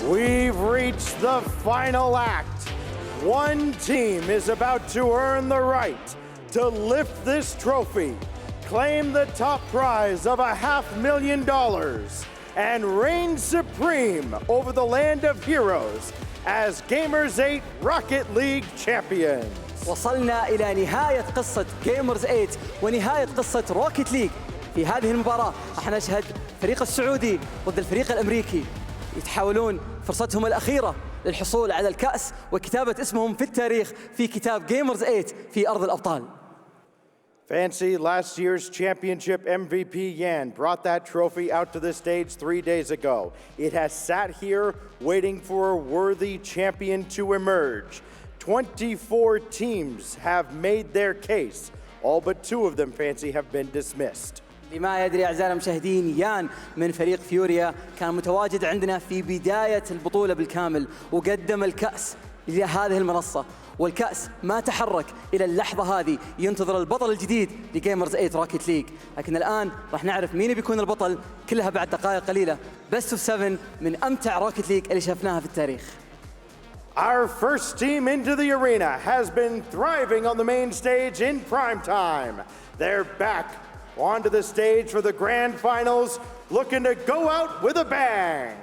We've reached the final act. One team is about to earn the right to lift this trophy, claim the top prize of $500,000, and reign supreme over the land of heroes as Gamers8 Rocket League champions. وصلنا إلى نهاية قصة Gamers 8 ونهاية قصة روكيت ليج. في هذه المباراة راح نشهد الفريق السعودي ضد الفريق الأمريكي يتحاولون فرصتهم الأخيرة للحصول على الكأس وكتابة اسمهم في التاريخ في كتاب Gamers 8 في أرض الأبطال. Fancy, last year's championship MVP Yan brought that trophy out to the stage 3 days ago. It has sat here waiting for a worthy champion to emerge. 24 teams have made their case. All but 2 of them, Fancy, have been dismissed. لما يدري أعزائنا المشاهدين، يان من فريق فيوريا كان متواجد عندنا في بداية البطولة بالكامل وقدم الكأس لهذه المنصة، والكأس ما تحرك إلى اللحظة هذه. ينتظر البطل الجديد لجيمرز 8 روكيت ليج، لكن الآن راح نعرف مين بيكون البطل كلها بعد دقائق قليلة. بيست اوف 7 من أمتع روكيت ليج اللي شفناها في التاريخ. Our first team into the arena has been thriving on the main stage in prime time. They're back onto the stage for the grand finals, looking to go out with a bang.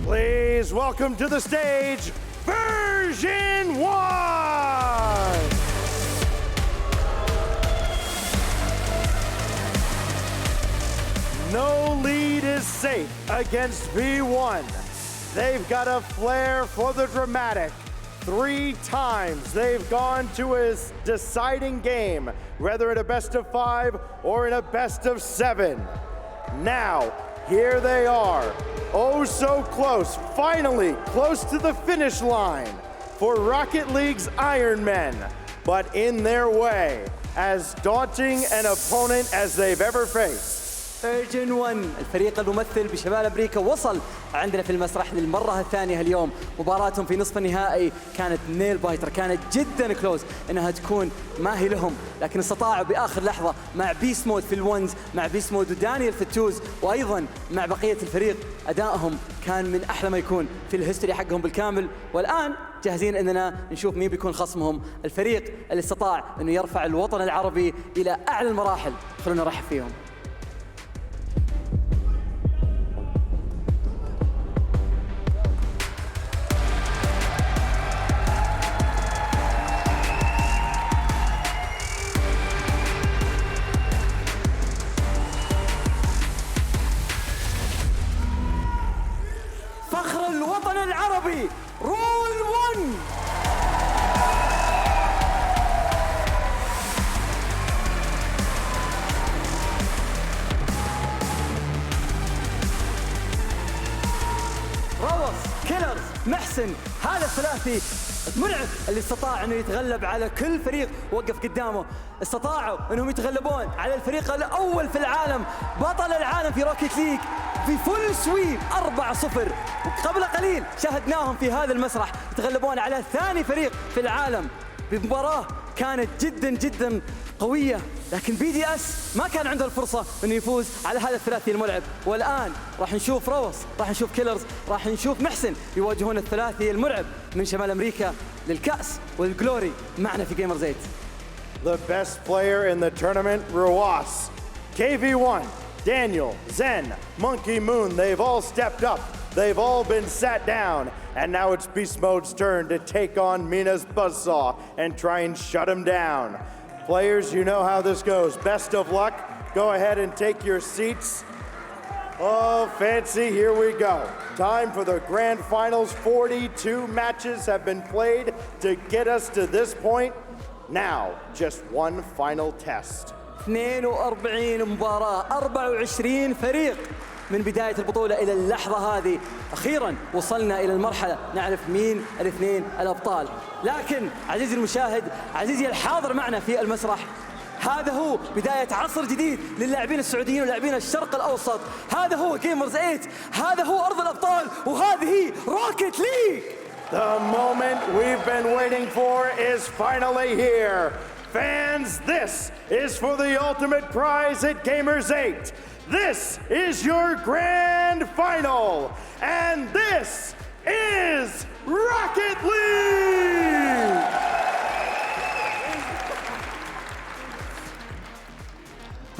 Please welcome to the stage, Version1! No lead is safe against V1. They've got a flair for the dramatic. 3 times they've gone to a deciding game, whether in a best of 5 or in a best of 7. Now, here they are, oh so close, finally close to the finish line for Rocket League's Iron Men, but in their way, as daunting an opponent as they've ever faced. Version 1 الفريق الممثل بشمال أمريكا وصل عندنا في المسرح للمرة الثانية اليوم. مباراتهم في نصف النهائي كانت نيل بايتر، كانت جدا كلوز انها تكون ما هي لهم، لكن استطاعوا باخر لحظة مع بيس مود في الونز، مع بيس مود ودانيال في التوز، وايضا مع بقية الفريق. ادائهم كان من احلى ما يكون في الهيستوري حقهم بالكامل، والان جاهزين اننا نشوف مين بيكون خصمهم، الفريق اللي استطاع انه يرفع الوطن العربي الى اعلى المراحل. خلونا نرحب فيهم. فخر الوطن العربي رول 1. روس، كيلرز، محسن، هذا الثلاثي مرعب اللي استطاع انه يتغلب على كل فريق وقف قدامه. استطاعوا انهم يتغلبون على الفريق الاول في العالم، بطل العالم في روكيت ليج، في فول سويب 4-0. وقبل قليل شاهدناهم في هذا المسرح يتغلبون على ثاني فريق في العالم بمباراة كانت جدا قوية، لكن بي دي اس ما كان عنده الفرصة انه يفوز على هذا الثلاثي المرعب. والان راح نشوف روس، راح نشوف كيلرز، راح نشوف محسن يواجهون الثلاثي المرعب من شمال امريكا للكأس والجلوري معنا في جيمرز 8. The best player in the tournament, Ruas, KV1, Daniel, Zen, Monkey Moon, they've all stepped up. They've all been sat down, and now it's Beast Mode's turn to take on Mina's Buzzsaw and try and shut him down. Players, you know how this goes. Best of luck. Go ahead and take your seats. Oh, fancy, here we go. Time for the grand finals. 42 matches have been played to get us to this point. Now, just one final test. 42 مباراة، 24 فريق من بداية البطولة إلى اللحظة هذه. أخيراً وصلنا إلى المرحلة نعرف مين الاثنين الأبطال. لكن عزيزي المشاهد، عزيزي الحاضر معنا في المسرح، هذا هو بداية عصر جديد للاعبين السعوديين ولاعبين الشرق الأوسط. هذا هو جيمرز 8، هذا هو أرض الأبطال، وهذه هي روكيت ليج. The moment we've been waiting for is finally here. Fans, this is for the ultimate prize at Gamers8. This is your grand final. And this is Rocket League!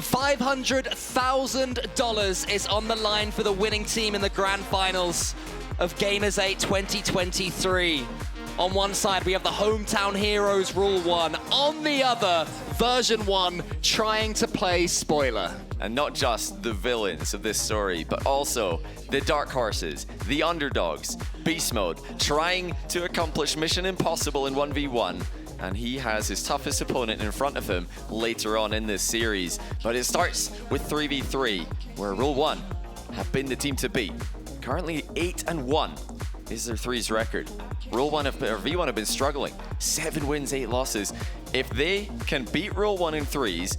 $500,000 is on the line for the winning team in the grand finals of Gamers8 2023. On one side, we have the hometown heroes, Rule 1. On the other, Version1 trying to play spoiler. And not just the villains of this story, but also the dark horses, the underdogs, beast mode, trying to accomplish Mission Impossible in 1v1. And he has his toughest opponent in front of him later on in this series. But it starts with 3v3, where Rule 1 have been the team to beat. Currently 8-1 is their threes record. Rule 1 or V1 have been struggling. 7 wins, 8 losses. If they can beat Rule 1 in threes,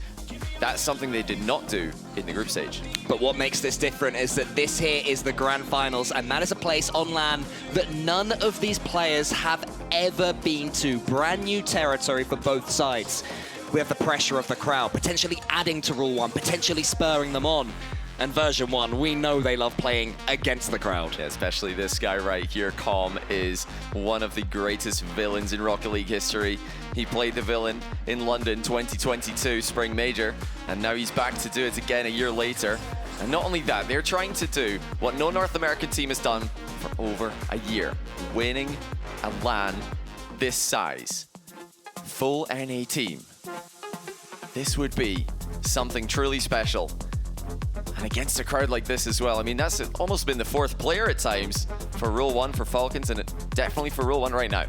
that's something they did not do in the group stage. But what makes this different is that this here is the grand finals, and that is a place on LAN that none of these players have ever been to. Brand new territory for both sides. We have the pressure of the crowd, potentially adding to Rule 1, potentially spurring them on. And Version1, we know they love playing against the crowd. Yeah, especially this guy right here, Calm, is one of the greatest villains in Rocket League history. He played the villain in London 2022 Spring Major, and now he's back to do it again a year later. And not only that, they're trying to do what no North American team has done for over a year, winning a LAN this size. Full NA team. This would be something truly special. And against a crowd like this as well. I mean, that's almost been the 4th player at times for Rule 1 for Falcons, and definitely for Rule 1 right now.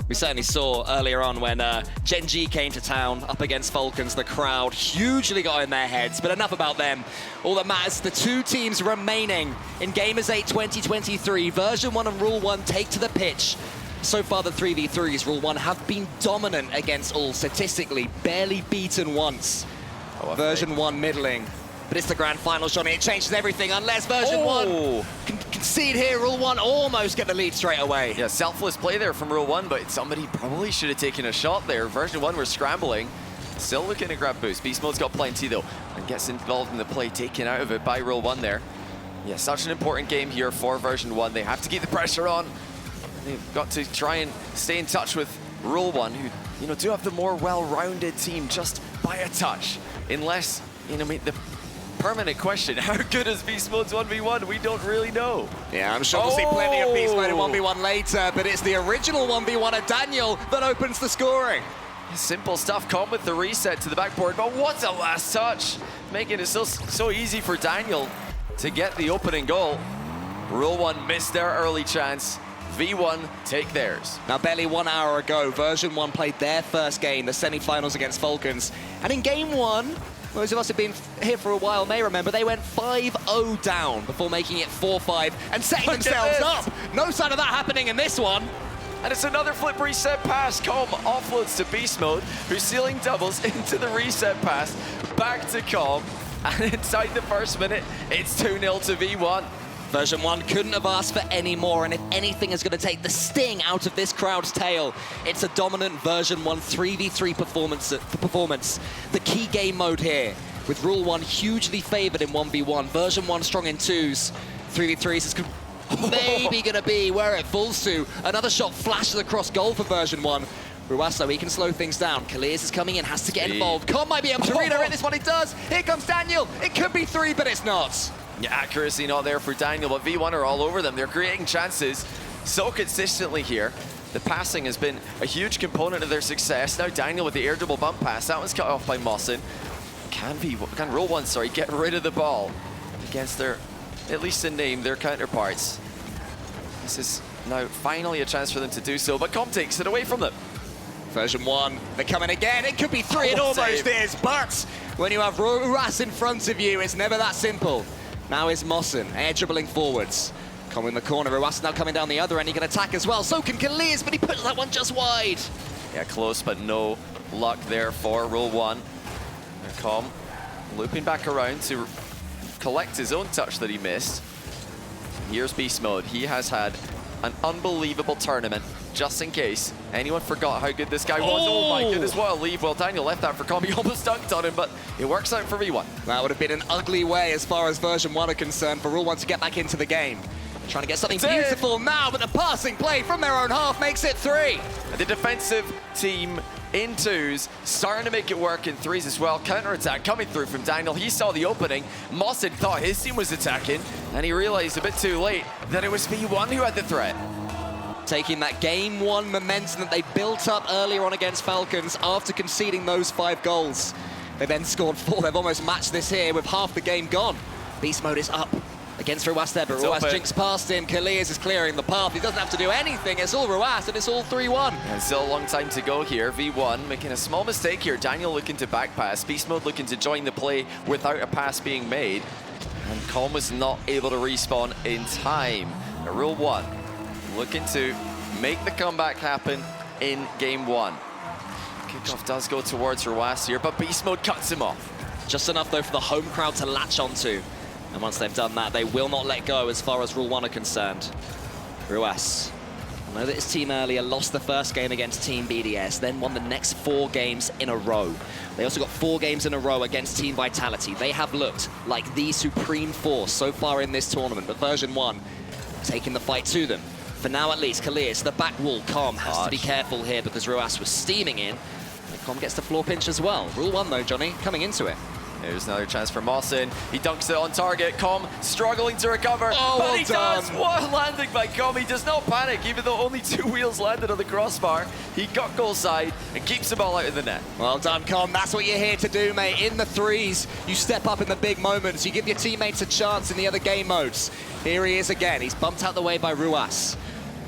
We certainly saw earlier on when Gen G came to town up against Falcons, the crowd hugely got in their heads, but enough about them. All that matters, the 2 teams remaining in Gamers8 2023, Version1 and Rule 1 take to the pitch. So far, the 3v3s, Rule 1 have been dominant against all, statistically, barely beaten once. Version1 middling. But it's the grand final, Johnny. It changes everything unless Version1 can concede here. Rule 1 almost get the lead straight away. Yeah, selfless play there from Rule 1, but somebody probably should have taken a shot there. Version1 were scrambling. Still looking to grab boost. Beast Mode's got plenty though, and gets involved in the play, taken out of it by Rule 1 there. Yeah, such an important game here for Version1. They have to keep the pressure on. They've got to try and stay in touch with Rule 1, who, do have the more well-rounded team just by a touch. Unless, the permanent question, how good is Beast Mode's 1v1? We don't really know. Yeah, I'm sure we'll see plenty of Beast Mode in 1v1 later, but it's the original 1v1 of Daniel that opens the scoring. Simple stuff, Calm with the reset to the backboard, but what's a last touch? Making it so easy for Daniel to get the opening goal. Rule 1 missed their early chance. V1 take theirs. Now, barely 1 hour ago, Version1 played their first game, the semi-finals against Falcons. And in game 1, those of us who've been here for a while may remember, they went 5-0 down before making it 4-5 and setting themselves up. No sign of that happening in this one. And it's another flip reset pass. Calm offloads to Beast Mode, who's sealing doubles into the reset pass. Back to Calm. And inside the first minute, it's 2-0 to V1. Version1 couldn't have asked for any more, and if anything is going to take the sting out of this crowd's tail, it's a dominant Version1 3v3 performance. The key game mode here, with Rule 1 hugely favored in 1v1, Version1 strong in 2s, 3v3s is maybe going to be where it falls to. Another shot flashes across goal for Version1. Ruasso, he can slow things down. Kalias is coming in, has to get involved. Con might be able to redirect this one, he does. Here comes Daniel. It could be 3, but it's not. Yeah, accuracy not there for Daniel, but V1 are all over them. They're creating chances so consistently here. The passing has been a huge component of their success. Now Daniel with the air dribble bump pass. That one's cut off by Mawson. Can Rule 1, get rid of the ball against their, at least in name, their counterparts. This is now finally a chance for them to do so, but Com takes it away from them. Version1, they're coming again. It could be 3, it almost is, but when you have Ruas in front of you, it's never that simple. Now is Mawson, air dribbling forwards. Com in the corner, Ruas now coming down the other end, he can attack as well. So can Kalias, but he puts that one just wide. Yeah, close, but no luck there for Rule 1. Com looping back around to collect his own touch that he missed. Here's Beast Mode. He has had an unbelievable tournament, just in case anyone forgot how good this guy was. Oh my goodness, what a leave. Well, Daniel left that for Com. He almost dunked on him, but it works out for V1. That would have been an ugly way, as far as Version 1 are concerned, for Rule 1 to get back into the game. Trying to get something beautiful now, but the passing play from their own half makes it 3. The defensive team in 2s, starting to make it work in 3s as well. Counter-attack coming through from Daniel. He saw the opening. Mawson thought his team was attacking, and he realized a bit too late that it was V1 who had the threat. Taking that game 1 momentum that they built up earlier on against Falcons after conceding those 5 goals. They then scored 4. They've almost matched this here with half the game gone. Beast Mode is up against Ruas there, but Ruas jinks past him. Kalias is clearing the path. He doesn't have to do anything. It's all Ruas, and it's all 3-1. And still a long time to go here. V1 making a small mistake here. Daniel looking to back pass. Beast Mode looking to join the play without a pass being made. And Com was not able to respawn in time. Now, Rule 1 looking to make the comeback happen in game 1. Kickoff does go towards Ruas here, but Beast Mode cuts him off. Just enough, though, for the home crowd to latch onto. And once they've done that, they will not let go as far as Rule 1 are concerned. Ruas, I know that his team earlier lost the first game against Team BDS, then won the next 4 games in a row. They also got 4 games in a row against Team Vitality. They have looked like the supreme force so far in this tournament, but Version 1 taking the fight to them. For now, at least, Kalias, the back wall. Com has to be careful here because Ruas was steaming in. And Com gets the floor pinch as well. Rule 1, though, Johnny, coming into it. Here's another chance for Mawson. He dunks it on target. Com struggling to recover. Oh, but well he done. does! What a landing by Com. He does not panic, even though only 2 wheels landed on the crossbar. He got goal side and keeps the ball out of the net. Well done, Com. That's what you're here to do, mate. In the 3s, you step up in the big moments. You give your teammates a chance in the other game modes. Here he is again. He's bumped out the way by Ruas.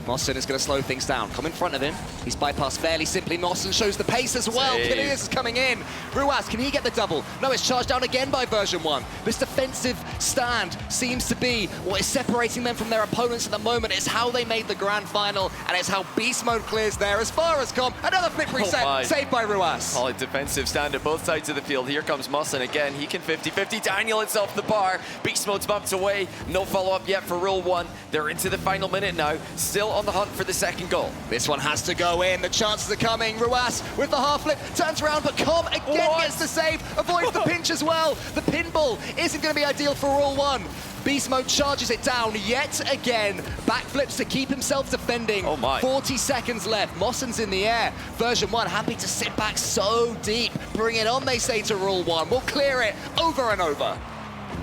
Mawson is going to slow things down. Come in front of him. He's bypassed fairly simply. Mawson shows the pace as well. Kalias is coming in. Ruas, can he get the double? No, it's charged down again by Version 1. This defensive stand seems to be what is separating them from their opponents at the moment. It's how they made the grand final, and it's how Beast Mode clears there. As far as Com, another flick reset, saved by Ruas. Solid defensive stand at both sides of the field. Here comes Mawson again. He can 50-50. Daniel, it's off the bar. Beast Mode's bumped away. No follow-up yet for Rule 1. They're into the final minute now. Still on the hunt for the second goal. This one has to go in. The chances are coming. Ruas with the half flip turns around, but Com again gets the save, avoids the pinch as well. The pinball isn't going to be ideal for Rule 1. Beast Mode charges it down yet again. Backflips to keep himself defending. Oh my. 40 seconds left. Mawson's in the air. Version 1 happy to sit back so deep. Bring it on, they say to Rule 1. We'll clear it over and over.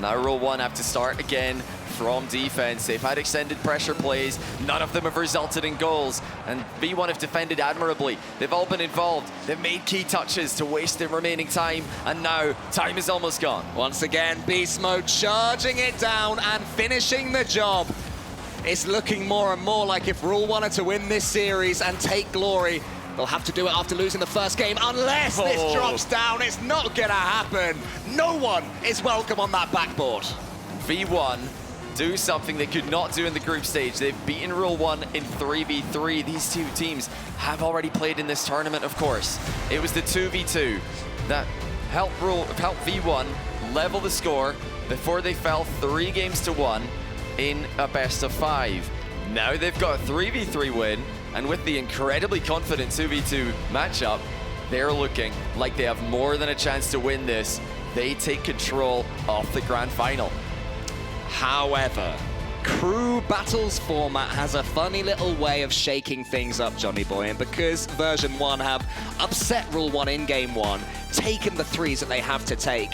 Now Rule 1 have to start again from defense. They've had extended pressure plays. None of them have resulted in goals. And V1 have defended admirably. They've all been involved. They've made key touches to waste the remaining time. And now time is almost gone. Once again, Beast Mode charging it down and finishing the job. It's looking more and more like if Rule 1 are to win this series and take glory, they'll have to do it after losing the first game, unless this drops down. It's not gonna happen. No one is welcome on that backboard. V1 do something they could not do in the group stage. They've beaten Rule 1 in 3v3. These 2 teams have already played in this tournament, of course. It was the 2v2 that helped V1 level the score before they fell 3 games to 1 in a best of 5. Now they've got a 3v3 win, and with the incredibly confident 2v2 matchup, they're looking like they have more than a chance to win this. They take control of the grand final. However, Crew Battles format has a funny little way of shaking things up, Johnny Boy, and because Version 1 have upset Rule 1 in Game 1, taken the 3s that they have to take,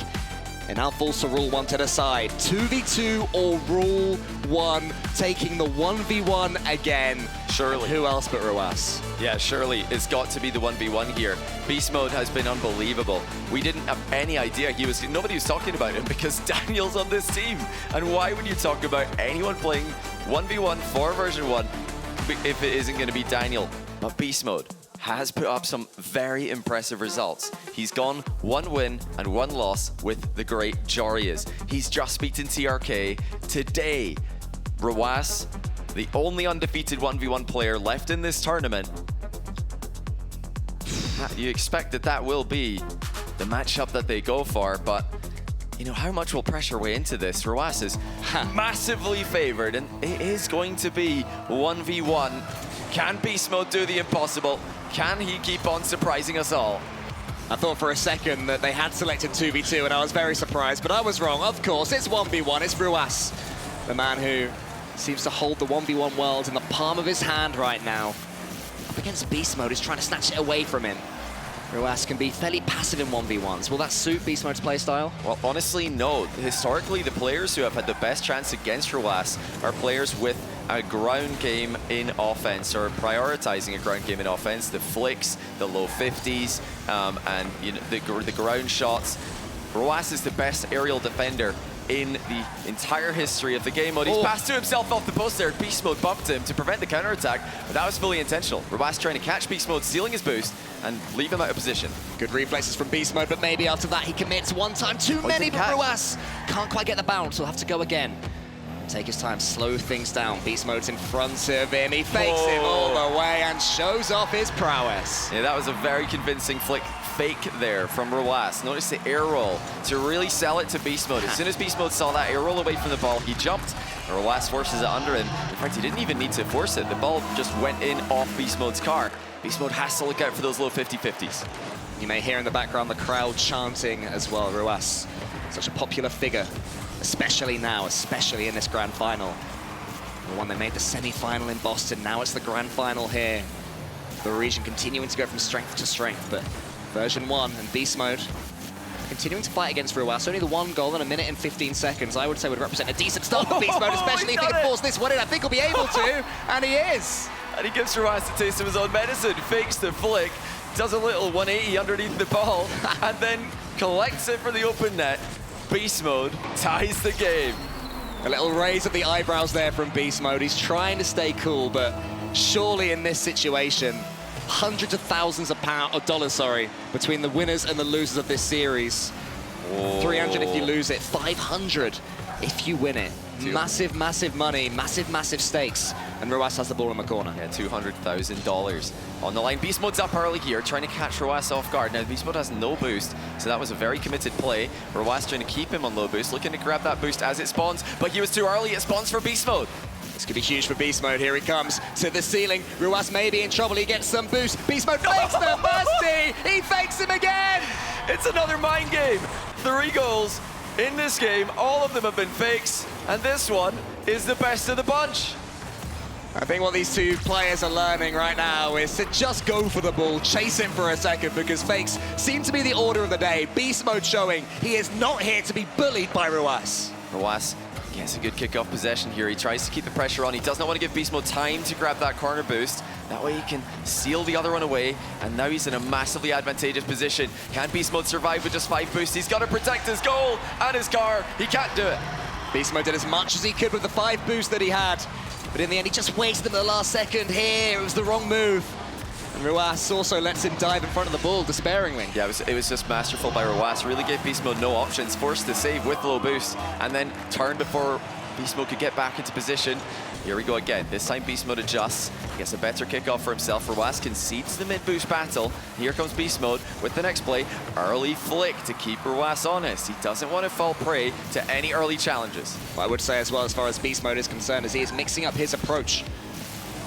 it now falls to Rule 1 to decide. 2v2 or Rule 1, taking the 1v1 again. Surely. And who else but Ruas? Yeah, surely it's got to be the 1v1 here. Beast Mode has been unbelievable. We didn't have any idea nobody was talking about him because Daniel's on this team. And why would you talk about anyone playing 1v1 for Version 1 if it isn't going to be Daniel? But Beast Mode has put up some very impressive results. He's gone 1 win and 1 loss with the great Jorias. He's just beaten TRK. Today, Ruas, the only undefeated 1v1 player left in this tournament. You expect that will be the matchup that they go for, but you know, how much will pressure weigh into this? Ruas is massively favored, and it is going to be 1v1. Can Beast Mode do the impossible? Can he keep on surprising us all? I thought for a second that they had selected 2v2, and I was very surprised, but I was wrong. Of course, it's 1v1. It's Ruas, the man who seems to hold the 1v1 world in the palm of his hand right now. Up against Beast Mode, he's trying to snatch it away from him. Ruas can be fairly passive in 1v1s. Will that suit Beast Mode's playstyle? Well, honestly, no. Historically, the players who have had the best chance against Ruas are players with a ground game in offense, or prioritizing a ground game in offense. The flicks, the low 50s, and you know, the ground shots. Ruas is the best aerial defender in the entire history of the game mode. He's passed to himself off the post there. Beast Mode bumped him to prevent the counterattack, but that was fully intentional. Ruas trying to catch Beast Mode, stealing his boost, and leave him out of position. Good reflexes from Beast Mode, but maybe after that he commits one time too many, but Ruas can't quite get the bounce. He'll have to go again. Take his time, slow things down. Beast Mode's in front of him. He fakes him all the way and shows off his prowess. Yeah, that was a very convincing fake there from Ruas. Notice the air roll to really sell it to Beast Mode. As soon as Beast Mode saw that air roll away from the ball, he jumped. Ruas forces it under him. In fact, he didn't even need to force it. The ball just went in off Beast Mode's car. Beast Mode has to look out for those low 50-50s. You may hear in the background the crowd chanting as well. Ruas, such a popular figure, especially now, especially in this grand final. The one that made the semi-final in Boston, now it's the grand final here. The region continuing to go from strength to strength, but Version1 and Beast Mode continuing to fight against Ruas. Only the one goal in a minute and 15 seconds, I would say, would represent a decent start for Beast Mode, especially if he can force this one in. I think he'll be able to, and he is. And he gives Ruas a taste of his own medicine, fakes the flick, does a little 180 underneath the ball, and then collects it for the open net. Beast Mode ties the game. A little raise of the eyebrows there from Beast Mode. He's trying to stay cool, but surely in this situation, hundreds of thousands of dollars, between the winners and the losers of this series. 300 if you lose it, 500 if you win it. Massive, massive money, massive, massive stakes. And Ruas has the ball in the corner. Yeah, $200,000 on the line. Beast Mode's up early here, trying to catch Ruas off guard. Now, Beast Mode has no boost, so that was a very committed play. Ruas trying to keep him on low boost, looking to grab that boost as it spawns, but he was too early. It spawns for Beast Mode. This could be huge for Beast Mode. Here he comes to the ceiling. Ruas may be in trouble. He gets some boost. Beast Mode fakes the mercy. He fakes him again. It's another mind game. 3 goals in this game. All of them have been fakes, and this one is the best of the bunch. I think what these two players are learning right now is to just go for the ball, chase it for a second, because fakes seem to be the order of the day. Beast Mode showing he is not here to be bullied by Ruas. Ruas gets a good kick-off possession here. He tries to keep the pressure on. He does not want to give Beast Mode time to grab that corner boost. That way he can seal the other one away, and now he's in a massively advantageous position. Can Beast Mode survive with just 5 boosts? He's got to protect his goal and his car. He can't do it. Beast Mode did as much as he could with the 5 boosts that he had, but in the end he just wasted them at the last second here. It was the wrong move. And Ruas also lets him dive in front of the ball despairingly. Yeah, it was just masterful by Ruas. Really gave Beast Mode no options. Forced to save with low boost, and then turned before Beast Mode could get back into position. Here we go again. This time Beast Mode adjusts, gets a better kickoff for himself. Ruas concedes the mid-boost battle. Here comes Beast Mode with the next play. Early flick to keep Ruas honest. He doesn't want to fall prey to any early challenges. What I would say as well, as far as Beast Mode is concerned, is he is mixing up his approach.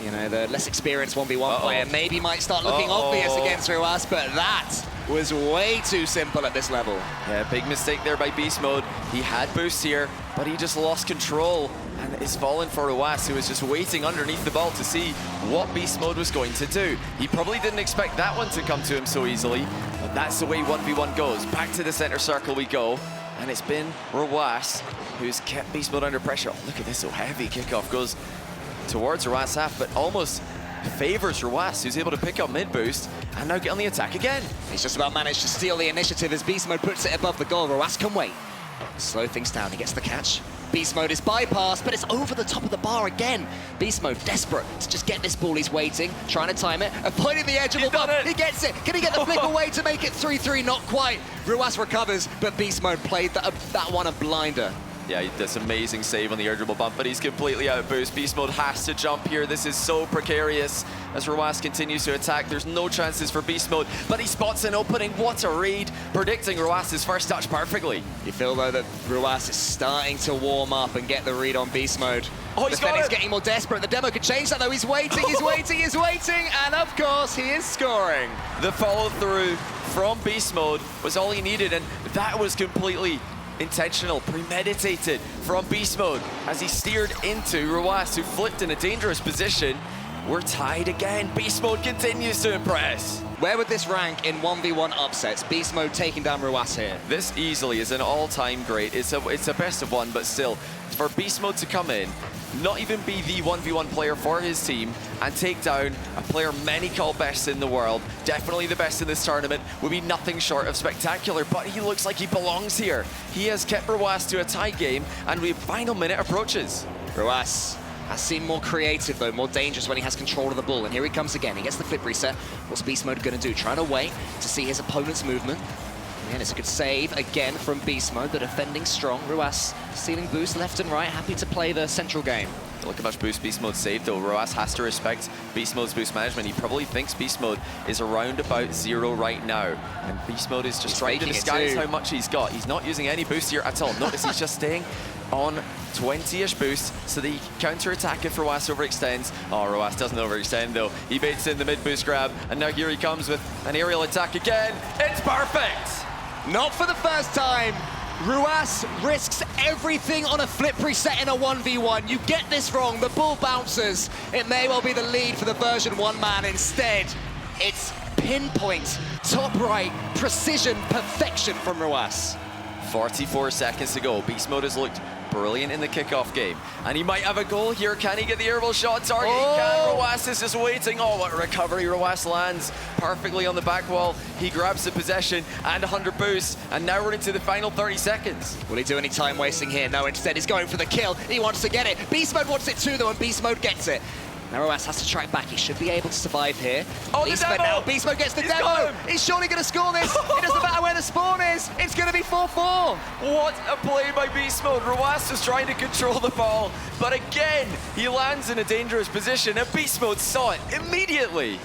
You know, the less experienced 1v1 player maybe might start looking obvious against Ruas, but that was way too simple at this level. Yeah, big mistake there by Beast Mode. He had boosts here, but he just lost control, and it's fallen for Ruas, who was just waiting underneath the ball to see what Beast Mode was going to do. He probably didn't expect that one to come to him so easily, but that's the way 1v1 goes. Back to the center circle we go, and it's been Ruas who's kept Beast Mode under pressure. Oh, look at this, so heavy kickoff goes towards Ruas half, but almost favors Ruas, who's able to pick up mid-boost and now get on the attack again. He's just about managed to steal the initiative as Beast Mode puts it above the goal. Ruas can wait. Slow things down, he gets the catch. Beast Mode is bypassed, but it's over the top of the bar again. Beast Mode desperate to just get this ball. He's waiting, trying to time it, avoiding the edge of the ball. He gets it. Can he get the flick away to make it 3-3? Not quite. Ruas recovers, but Beast Mode played that one a blinder. Yeah, he does amazing save on the urgeable bump, but he's completely out of boost. Beast Mode has to jump here. This is so precarious as Ruas continues to attack. There's no chances for Beast Mode, but he spots an opening. What a read, predicting Ruas's first touch perfectly. You feel, though, that Ruas is starting to warm up and get the read on Beast Mode. Oh, he's got He's it. getting more desperate. The demo could change that, though. He's waiting, he's waiting, he's waiting, and of course, he is scoring. The follow-through from Beast Mode was all he needed, and that was completely intentional, premeditated from Beast Mode as he steered into Ruas, who flipped in a dangerous position. We're tied again. Beast Mode continues to impress. Where would this rank in 1v1 upsets? Beast Mode taking down Ruas here. This easily is an all-time great. It's a best of one, but still, for Beast Mode to come in, not even be the 1v1 player for his team and take down a player many call best in the world, definitely the best in this tournament, would be nothing short of spectacular, but he looks like he belongs here. He has kept Ruas to a tie game, and the final minute approaches. Ruas has seemed more creative, though, more dangerous when he has control of the ball, and here he comes again. He gets the flip reset. What's Beast Mode going to do? Trying to wait to see his opponent's movement. And it's a good save again from Beast Mode. The defending strong. Ruas stealing boost left and right, happy to play the central game. Look how much boost Beast Mode saved, though. Ruas has to respect Beast Mode's boost management. He probably thinks Beast Mode is around about 0 right now. And Beast Mode is just trying to disguise how much he's got. He's not using any boost here at all. Notice he's just staying on 20-ish boost so that he can counter-attack if Ruas overextends. Oh, Ruas doesn't overextend, though. He baits in the mid-boost grab, and now here he comes with an aerial attack again. It's perfect! Not for the first time. Ruas risks everything on a flip reset in a 1v1. You get this wrong, the ball bounces. It may well be the lead for the version 1 man. Instead, it's pinpoint, top right, precision, perfection from Ruas. 44 seconds to go. Beast Mode has looked brilliant in the kickoff game. And he might have a goal here. Can he get the airball shot target? Oh. He can. Ruas is just waiting. Oh, what a recovery. Ruas lands perfectly on the back wall. He grabs the possession and 100 boosts. And now we're into the final 30 seconds. Will he do any time wasting here? No, instead he's going for the kill. He wants to get it. Beast Mode wants it too, though, and Beast Mode gets it. Now Ruas has to track back. He should be able to survive here. Oh, Beast the Mode demo! now. Beast Mode gets the He's demo. got him! He's surely going to score this. It doesn't matter where the spawn is. It's going to be 4-4. What a play by Beast Mode. Ruas is trying to control the ball, but again, he lands in a dangerous position, and Beast Mode saw it immediately.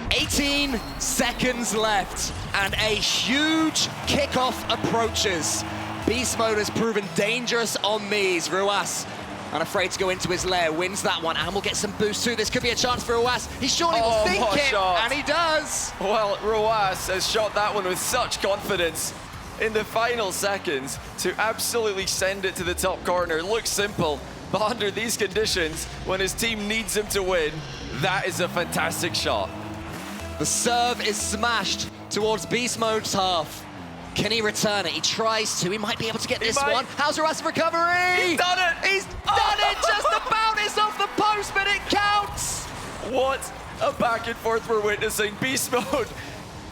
18 seconds left, and a huge kickoff approaches. Beast Mode has proven dangerous on these. Ruas, unafraid to go into his lair, wins that one, and will get some boost too. This could be a chance for Ruas. He surely will think what a it, shot. and he does. Well, Ruas has shot that one with such confidence in the final seconds to absolutely send it to the top corner. It looks simple, but under these conditions, when his team needs him to win, that is a fantastic shot. The serve is smashed towards Beast Mode's half. Can he return it? He tries to. He might be able to get this one. How's Ruas' recovery? He's done it! He's done it just about. It's off the post, but it counts. What a back and forth we're witnessing. Beast Mode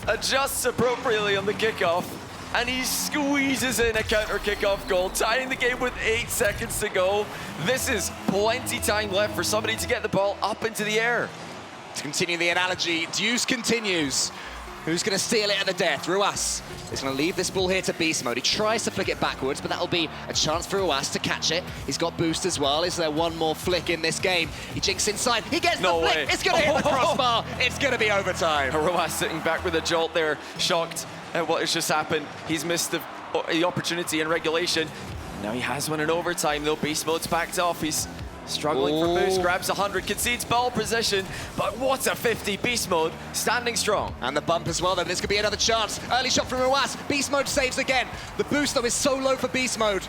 adjusts appropriately on the kickoff, and he squeezes in a counter kickoff goal, tying the game with 8 seconds to go. This is plenty time left for somebody to get the ball up into the air. To continue the analogy, deuce continues. Who's going to steal it at the death? Ruas is going to leave this ball here to Beast Mode. He tries to flick it backwards, but that'll be a chance for Ruas to catch it. He's got boost as well. Is there one more flick in this game? He jinks inside. He gets the flick. It's going to hit the crossbar. It's going to be overtime. Ruas sitting back with a jolt there, shocked at what has just happened. He's missed the opportunity in regulation. Now he has one in overtime, though. Beast Mode's backed off. He's struggling for boost, grabs 100, concedes ball possession, but what a 50. Beast Mode standing strong. And the bump as well, then. This could be another chance. Early shot from Ruas. Beast Mode saves again. The boost, though, is so low for Beast Mode.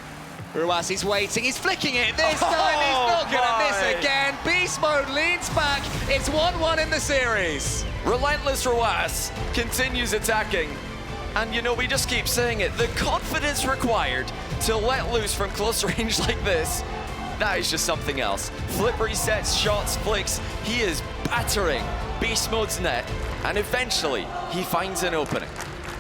Ruas, he's waiting. He's flicking it. This time he's not going to miss again. Beast Mode leans back. It's 1-1 in the series. Relentless Ruas continues attacking. And, you know, we just keep saying it. The confidence required to let loose from close range like this, that is just something else. Flip resets, shots, flicks. He is battering Beast Mode's net, and eventually he finds an opening.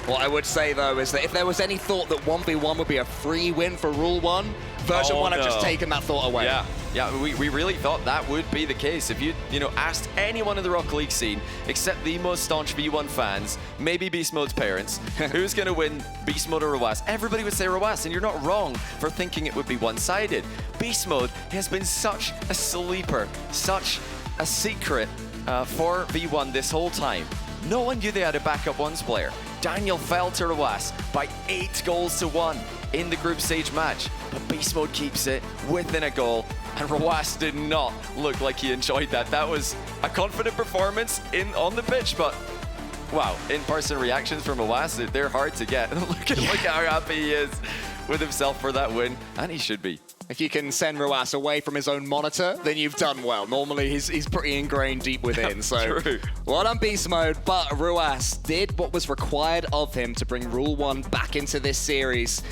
What I would say, though, is that if there was any thought that 1v1 would be a free win for Rule 1, Version 1 have just taken that thought away. Yeah, we really thought that would be the case. If you asked anyone in the Rocket League scene, except the most staunch V1 fans, maybe Beast Mode's parents, who's going to win, Beast Mode or Ruas, everybody would say Ruas, and you're not wrong for thinking it would be one-sided. Beast Mode has been such a sleeper, such a secret for V1 this whole time. No one knew they had a backup ones player. Daniel fell to Ruas by 8 goals to 1 in the group stage match, but Beast Mode keeps it within a goal, and Ruas did not look like he enjoyed that. That was a confident performance on the pitch, but wow, in-person reactions from Ruas, they're hard to get. Look at how happy he is with himself for that win, and he should be. If you can send Ruas away from his own monitor, then you've done well. Normally, he's pretty ingrained deep within. So, True. well done, Beast Mode. But Ruas did what was required of him to bring Rule 1 back into this series.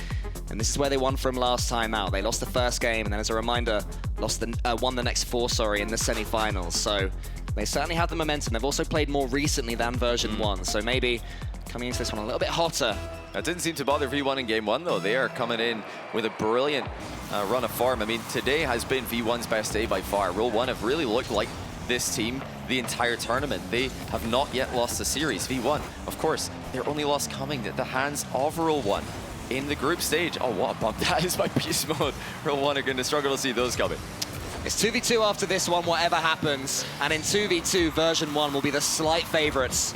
And this is where they won from last time out. They lost the first game, and then as a reminder, won the next 4, in the semi-finals. So they certainly have the momentum. They've also played more recently than Version 1. So maybe coming into this one a little bit hotter. That didn't seem to bother V1 in game 1, though. They are coming in with a brilliant run of form. I mean, today has been V1's best day by far. Rule 1 have really looked like this team the entire tournament. They have not yet lost the series. V1, of course, their only loss coming at the hands of Rule 1 in the group stage. Oh, what a bump that is by Beast Mode. Rule 1 are going to struggle to see those coming. It's 2v2 after this one, whatever happens. And in 2v2, Version 1 will be the slight favorites.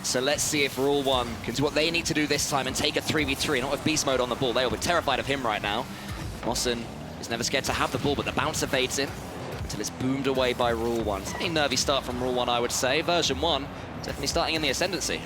So let's see if Rule 1 can do what they need to do this time and take a 3v3, not with Beast Mode on the ball. They will be terrified of him right now. Mossen is never scared to have the ball, but the bounce evades him until it's boomed away by Rule 1. It's a nervy start from Rule 1, I would say. Version 1 definitely starting in the ascendancy.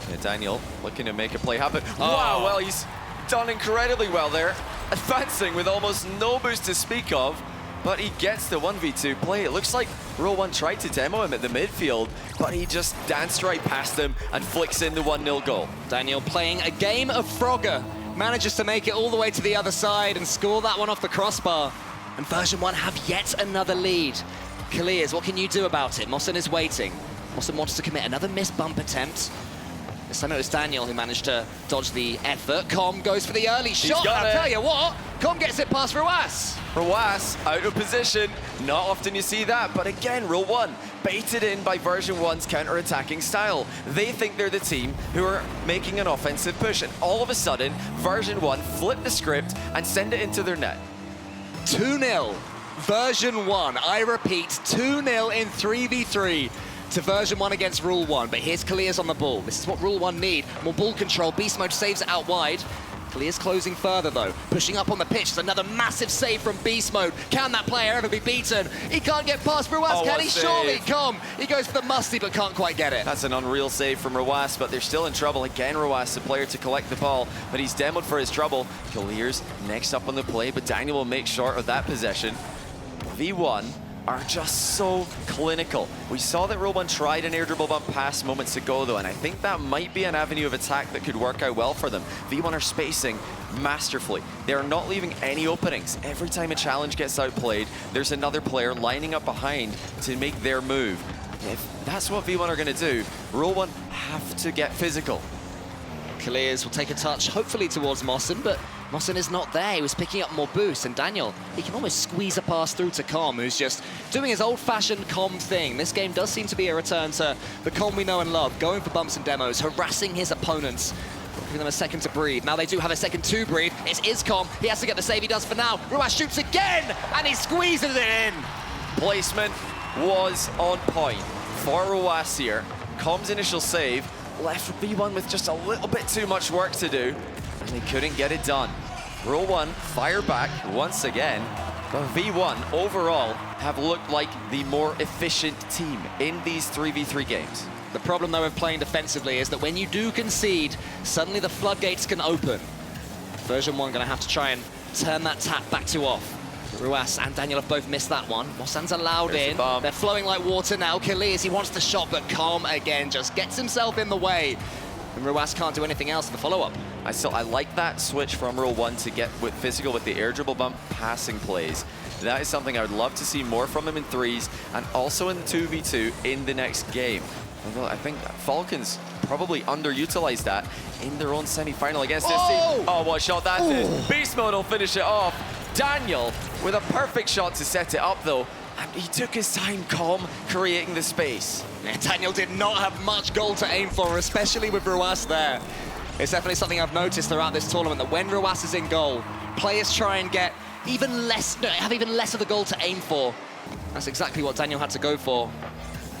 Yeah, Daniel looking to make a play happen. Oh. Wow, well, he's done incredibly well there. Advancing with almost no boost to speak of. But he gets the 1v2 play. It looks like Rule 1 tried to demo him at the midfield, but he just danced right past him and flicks in the 1-0 goal. Daniel playing a game of Frogger, manages to make it all the way to the other side and score that one off the crossbar. And Version 1 have yet another lead. Kalias, what can you do about it? Mossen is waiting. Mossen wants to commit another missed bump attempt. This time it was Daniel who managed to dodge the effort. Com goes for the early shot. I'll tell you what, Com gets it past Ruas. Ruas out of position. Not often you see that, but again, Rule 1 baited in by Version 1's counter-attacking style. They think they're the team who are making an offensive push, and all of a sudden, Version 1 flip the script and send it into their net. 2-0, Version 1. I repeat, 2-0 in 3v3. To Version 1 against Rule 1, but here's Kalias on the ball. This is what Rule 1 need. More ball control. Beast Mode saves it out wide. Kalias closing further, though. Pushing up on the pitch. It's another massive save from Beast Mode. Can that player ever be beaten? He can't get past Ruas, can he? Surely, come. He goes for the musty, but can't quite get it. That's an unreal save from Ruas, but they're still in trouble. Again, Ruas, the player to collect the ball, but he's demoed for his trouble. Kalias next up on the play, but Daniel will make short of that possession. V1 are just so clinical. We saw that Rule 1 tried an air dribble bump pass moments ago, though, and I think that might be an avenue of attack that could work out well for them. V1 are spacing masterfully. They are not leaving any openings. Every time a challenge gets outplayed, there's another player lining up behind to make their move. If that's what V1 are going to do, Rule 1 have to get physical. Kalias will take a touch, hopefully towards Mossen, but Mossen is not there. He was picking up more boost, and Daniel, he can almost squeeze a pass through to Com, who's just doing his old-fashioned Com thing. This game does seem to be a return to the Com we know and love, going for bumps and demos, harassing his opponents, giving them a second to breathe. Now they do have a second to breathe. It's Iscom. He has to get the save he does for now. Ruas shoots again, and he squeezes it in. Placement was on point for Ruas here. Com's initial save left V1 with just a little bit too much work to do, and they couldn't get it done. Rule 1 fire back once again, but V1 overall have looked like the more efficient team in these 3v3 games. The problem, though, of playing defensively is that when you do concede, suddenly the floodgates can open. Version 1 going to have to try and turn that tap back to off. Ruas and Daniel have both missed that one. Mossan's allowed in. They're flowing like water now. Kalias, he wants the shot, but Com again just gets himself in the way. And Ruas can't do anything else in the follow-up. I like that switch from Rule 1 to get with physical with the air dribble bump passing plays. That is something I would love to see more from him in 3s and also in 2v2 in the next game. Although I think Falcons probably underutilized that in their own semi-final against this team. Oh, what a shot that is. Beast Mode will finish it off. Daniel with a perfect shot to set it up, though. And he took his time, calm, creating the space. Yeah, Daniel did not have much goal to aim for, especially with Ruas there. It's definitely something I've noticed throughout this tournament, that when Ruas is in goal, players try and get even less, have even less of the goal to aim for. That's exactly what Daniel had to go for.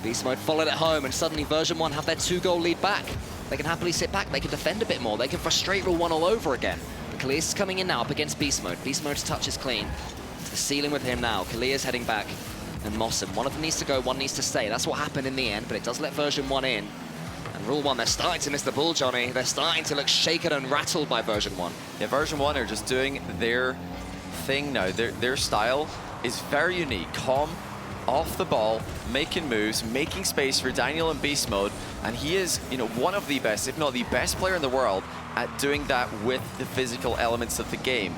Beast Mode followed it home, and suddenly Version1 have their 2-goal lead back. They can happily sit back, they can defend a bit more, they can frustrate Rule 1 all over again. But Kalias is coming in now up against Beast Mode. Beast Mode's touch is clean. To the ceiling with him now. Kalias heading back, and Mossem. One of them needs to go, one needs to stay. That's what happened in the end, but it does let Version1 in. And Rule 1, they're starting to miss the ball, Johnny. They're starting to look shaken and rattled by Version1. Yeah, Version1 are just doing their thing now. Their style is very unique. Calm, off the ball, making moves, making space for Daniel and Beast Mode. And he is, you know, one of the best, if not the best player in the world at doing that with the physical elements of the game.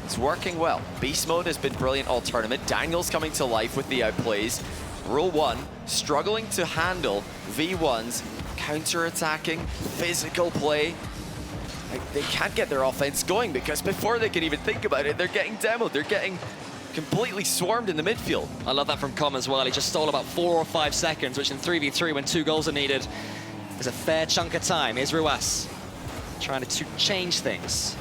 It's working well. Beast Mode has been brilliant all tournament. Daniel's coming to life with the outplays. Rule 1 struggling to handle V1's counter-attacking, physical play. Like, they can't get their offense going because before they can even think about it, they're getting demoed. They're getting completely swarmed in the midfield. I love that from Com as well. He just stole about 4 or 5 seconds, which in 3v3, when 2 goals are needed, is a fair chunk of time. Here's Ruas trying to change things.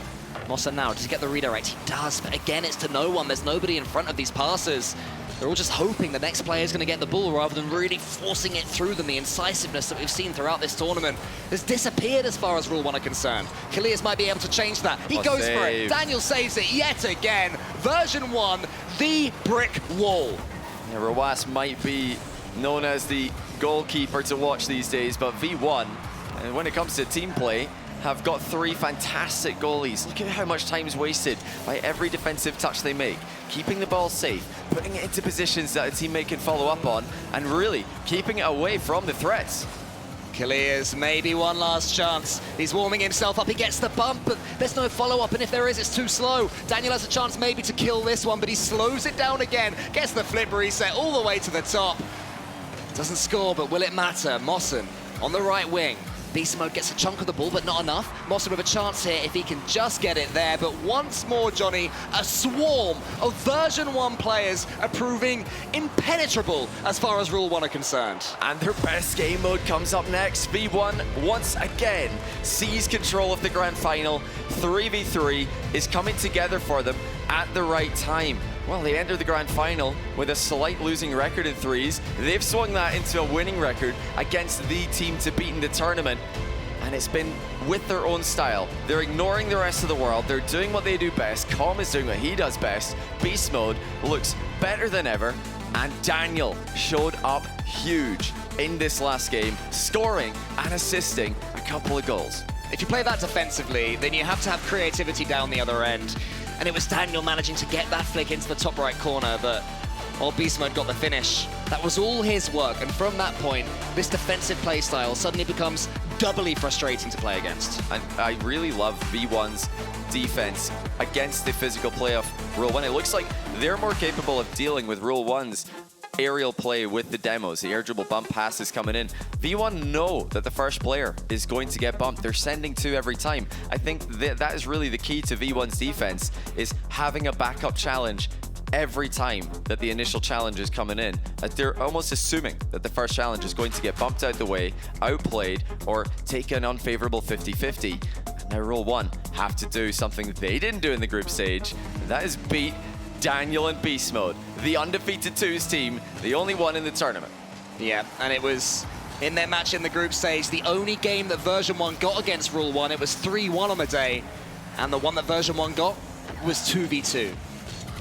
Mossa now, does he get the redirect? He does, but again, it's to no one. There's nobody in front of these passers. They're all just hoping the next player is going to get the ball rather than really forcing it through them. The incisiveness that we've seen throughout this tournament has disappeared as far as Rule 1 are concerned. Kalias might be able to change that. He goes for it. Daniel saves it yet again. Version1, the brick wall. Yeah, Ruas might be known as the goalkeeper to watch these days, but V1, and when it comes to team play, have got 3 fantastic goalies. Look at how much time is wasted by every defensive touch they make. Keeping the ball safe, putting it into positions that a teammate can follow up on, and really keeping it away from the threats. Kalias, maybe one last chance. He's warming himself up, he gets the bump, but there's no follow-up, and if there is, it's too slow. Daniel has a chance maybe to kill this one, but he slows it down again, gets the flip reset all the way to the top. Doesn't score, but will it matter? Mossen on the right wing. Beast Mode gets a chunk of the ball, but not enough. Mossen with a chance here if he can just get it there. But once more, Johnny, a swarm of Version1 players are proving impenetrable as far as Rule 1 are concerned. And their best game mode comes up next. V1 once again sees control of the grand final. 3v3 is coming together for them at the right time. Well, they entered the grand final with a slight losing record in 3s. They've swung that into a winning record against the team to beat in the tournament. And it's been with their own style. They're ignoring the rest of the world. They're doing what they do best. Com is doing what he does best. Beast Mode looks better than ever. And Daniel showed up huge in this last game, scoring and assisting a couple of goals. If you play that defensively, then you have to have creativity down the other end. And it was Daniel managing to get that flick into the top right corner, but Beast Mode got the finish. That was all his work, and from that point, this defensive play style suddenly becomes doubly frustrating to play against. And I really love V1's defense against the physical play of Rule 1. It looks like they're more capable of dealing with Rule 1's aerial play with the demos, the air dribble bump passes coming in. V1 know that the first player is going to get bumped. They're sending 2 every time. I think that is really the key to V1's defense, is having a backup challenge every time that the initial challenge is coming in. They're almost assuming that the first challenge is going to get bumped out the way, outplayed, or take an unfavorable 50-50. Now Rule 1 have to do something they didn't do in the group stage, and that is beat Daniel and Beast Mode, the undefeated 2s team, the only one in the tournament. Yeah, and it was in their match in the group stage, the only game that Version1 got against Rule 1, it was 3-1 on the day, and the one that Version1 got was 2v2.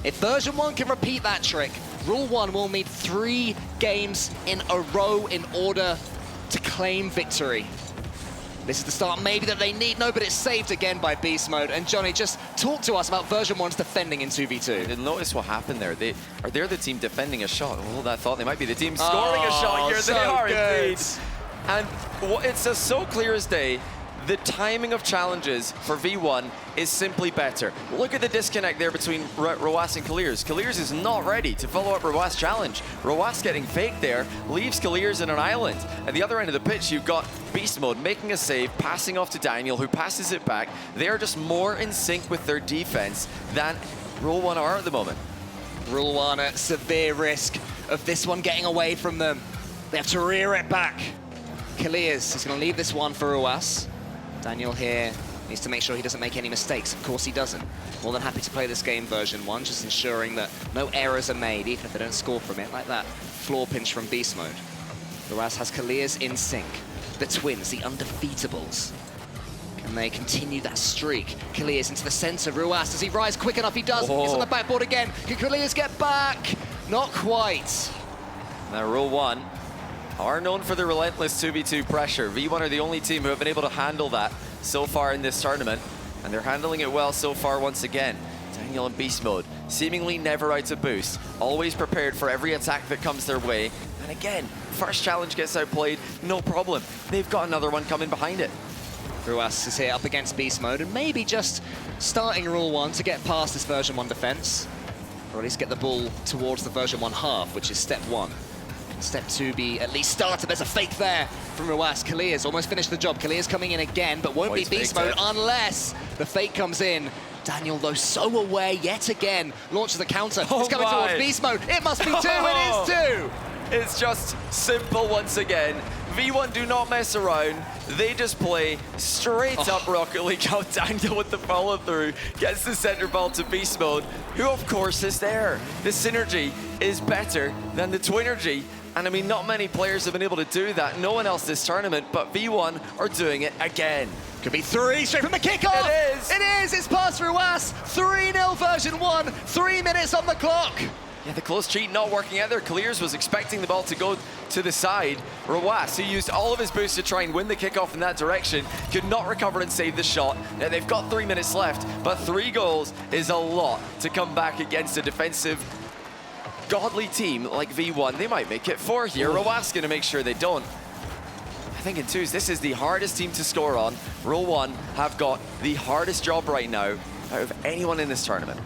If Version1 can repeat that trick, Rule 1 will need 3 games in a row in order to claim victory. This is the start maybe that they need. No, but it's saved again by Beast Mode. And Johnny, just talk to us about Version1's defending in 2v2. You'll notice what happened there. They're the team defending a shot. Oh, I thought they might be the team scoring a shot. Here so they are good. indeed. And it's just so clear as day the timing of challenges for V1 is simply better. Look at the disconnect there between Roas and Kaliers. Kaliers is not ready to follow up Roas' challenge. Roas getting faked there, leaves Kaliers in an island. At the other end of the pitch, you've got Beast Mode making a save, passing off to Daniel, who passes it back. They're just more in sync with their defense than Rule 1 are at the moment. Rule 1 at severe risk of this one getting away from them. They have to rear it back. Kaliers is going to leave this one for Roas. Daniel here needs to make sure he doesn't make any mistakes. Of course he doesn't. More than happy to play this game version 1, just ensuring that no errors are made, even if they don't score from it, like that floor pinch from Beast Mode. Roas has Kaliers in sync. The twins, the undefeatables. Can they continue that streak? Kaliers into the center. Roas, does he rise quick enough? He does. He's on the backboard again. Can Kaliers get back? Not quite. Now, Rule 1 are known for the relentless 2v2 pressure. V1 are the only team who have been able to handle that so far in this tournament, and they're handling it well so far once again. Daniel in Beast Mode, seemingly never out of boost, always prepared for every attack that comes their way. And again, first challenge gets outplayed, no problem. They've got another one coming behind it. Roas is here up against Beast Mode, and maybe just starting Rule 1 to get past this version 1 defense, or at least get the ball towards the version 1 half, which is step 1. Step 2 be at least started. There's a fake there from Roas. Kaliers almost finished the job. Kaliers coming in again, but won't be Beast Mode unless the fake comes in. Daniel, though, so aware yet again. Launches a counter. It's coming towards Beast Mode. It must be 2. It is 2. It's just simple once again. V1 do not mess around. They just play straight up Rocket League. How Daniel with the follow through gets the center ball to Beast Mode, who of course is there. The synergy is better than the twinergy. And I mean, not many players have been able to do that. No one else this tournament, but V1 are doing it again. Could be 3 straight from the kickoff. It is. It is. It's past Roas. 3-0 version 1. 3 minutes on the clock. Yeah, the close cheat not working either. Kaliers was expecting the ball to go to the side. Roas, who used all of his boost to try and win the kickoff in that direction, could not recover and save the shot. Now, they've got 3 minutes left, but 3 goals is a lot to come back against a defensive godly team like V1. They might make it 4 here. Roas going to make sure they don't. I think in 2s, this is the hardest team to score on. Rule 1 have got the hardest job right now out of anyone in this tournament.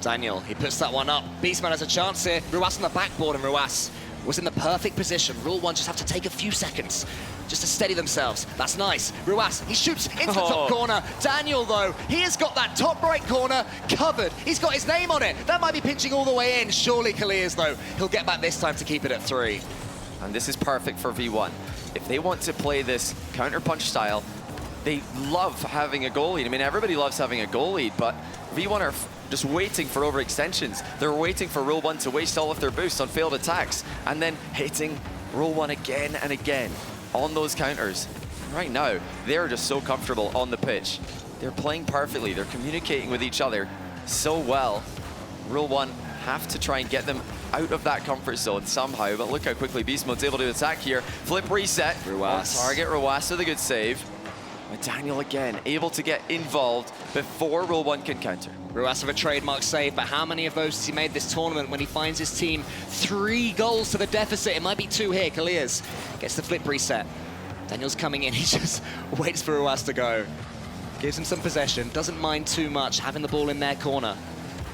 Daniel, he puts that one up. Beastman has a chance here. Roas on the backboard, and Roas was in the perfect position. Rule 1 just have to take a few seconds just to steady themselves. That's nice. Roas, he shoots into the top corner. Daniel, though, he has got that top right corner covered. He's got his name on it. That might be pinching all the way in. Surely Kaliers, though, he'll get back this time to keep it at 3. And this is perfect for V1. If they want to play this counter-punch style, they love having a goal lead. I mean, everybody loves having a goal lead, but V1 are just waiting for overextensions. They're waiting for Rule 1 to waste all of their boosts on failed attacks and then hitting Rule 1 again and again on those counters. Right now, they're just so comfortable on the pitch. They're playing perfectly. They're communicating with each other so well. Rule 1 have to try and get them out of that comfort zone somehow, but look how quickly Beast Mode's able to attack here. Flip reset. Roas. On target. Roas with a good save. But Daniel again, able to get involved before Rule 1 can counter. Roas with a trademark save, but how many of those has he made this tournament when he finds his team 3 goals to the deficit? It might be 2 here. Kaliers gets the flip reset. Daniel's coming in. He just waits for Roas to go. Gives him some possession. Doesn't mind too much having the ball in their corner.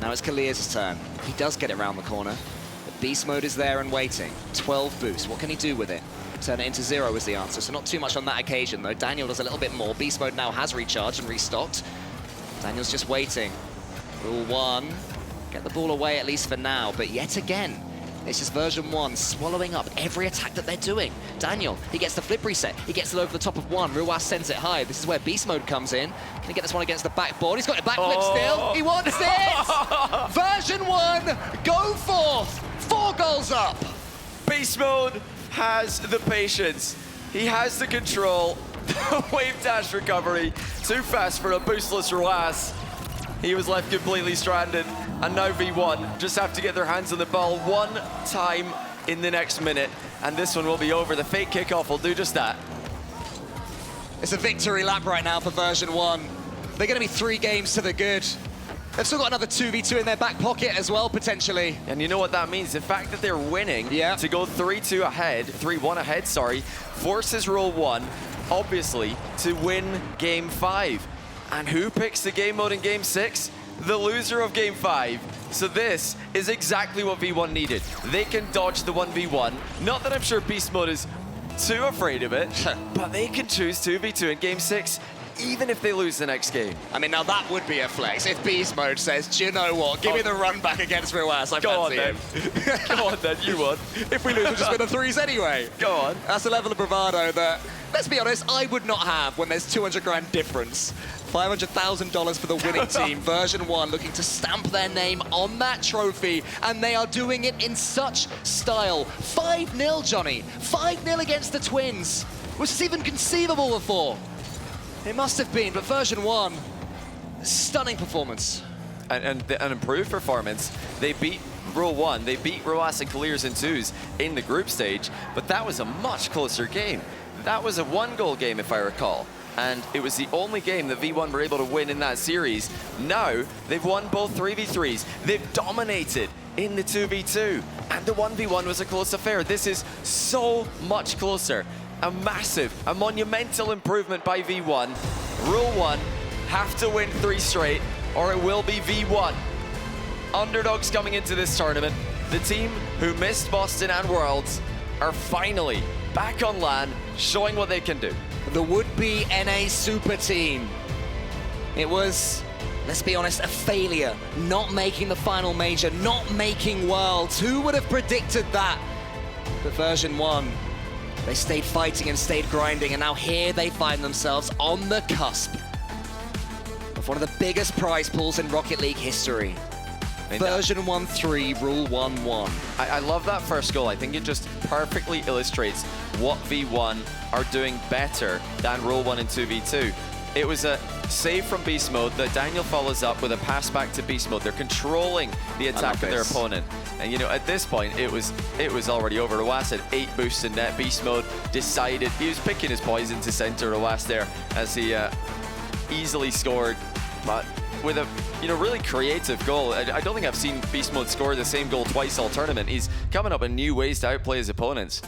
Now it's Kaliers' turn. He does get it around the corner. But Beast Mode is there and waiting. 12 boosts. What can he do with it? Turn it into 0 is the answer, so not too much on that occasion, though. Daniel does a little bit more. Beast Mode now has recharged and restocked. Daniel's just waiting. Rule 1, get the ball away at least for now, but yet again, it's just version 1 swallowing up every attack that they're doing. Daniel, he gets the flip reset. He gets it over the top of 1. Roas sends it high. This is where Beast Mode comes in. Can he get this one against the backboard? He's got a backflip still. He wants it! Version 1, go forth! 4 goals up! Beast Mode has the patience. He has the control. Wave dash recovery. Too fast for a boostless Roas. He was left completely stranded. And now V1 just have to get their hands on the ball one time in the next minute. And this one will be over. The fake kickoff will do just that. It's a victory lap right now for version 1. They're going to be 3 games to the good. They've still got another 2v2 in their back pocket as well, potentially. And you know what that means? The fact that they're winning to go 3-1 ahead, sorry, forces Rule 1 obviously, to win Game 5. And who picks the game mode in Game 6? The loser of Game 5. So this is exactly what V1 needed. They can dodge the 1v1. Not that I'm sure Beast Mode is too afraid of it, but they can choose 2v2 in Game 6, even if they lose the next game. I mean, now that would be a flex. If Beast Mode says, do you know what? Give me the run back against Ruas. I Go on fancy then. him. Go on then, you won. If we lose, we'll just win the threes anyway. Go on. That's a level of bravado that, let's be honest, I would not have when there's 200 grand difference. $500,000 for the winning team. Version1 looking to stamp their name on that trophy, and they are doing it in such style. 5-0, Johnny. 5-0 against the Twins. Was this even conceivable before? It must have been, but Version1, stunning performance. And an improved performance. They beat Rule 1, they beat Ruas and Clears in 2s in the group stage, but that was a much closer game. That was a 1-goal game, if I recall. And it was the only game that V1 were able to win in that series. Now, they've won both 3v3s. They've dominated in the 2v2. And the 1v1 was a close affair. This is so much closer. A massive, a monumental improvement by V1. Rule 1, have to win 3 straight, or it will be V1. Underdogs coming into this tournament. The team who missed Boston and Worlds are finally back on LAN, showing what they can do. The would-be NA super team. It was, let's be honest, a failure. Not making the final major, not making Worlds. Who would have predicted that? But Version1, they stayed fighting and stayed grinding, and now here they find themselves on the cusp of one of the biggest prize pools in Rocket League history. Version1 3, Rule 1-1. I love that first goal. I think it just perfectly illustrates what V1 are doing better than Rule 1 and 2v2. It was a save from Beast Mode that Daniel follows up with a pass back to Beast Mode. They're controlling the attack of their opponent. And you know, at this point, it was already over. Ruas had 8 boosts in net. Beast Mode decided, he was picking his poison to center Ruas there as he easily scored, but with a really creative goal. I don't think I've seen Beast Mode score the same goal twice all tournament. He's coming up with new ways to outplay his opponents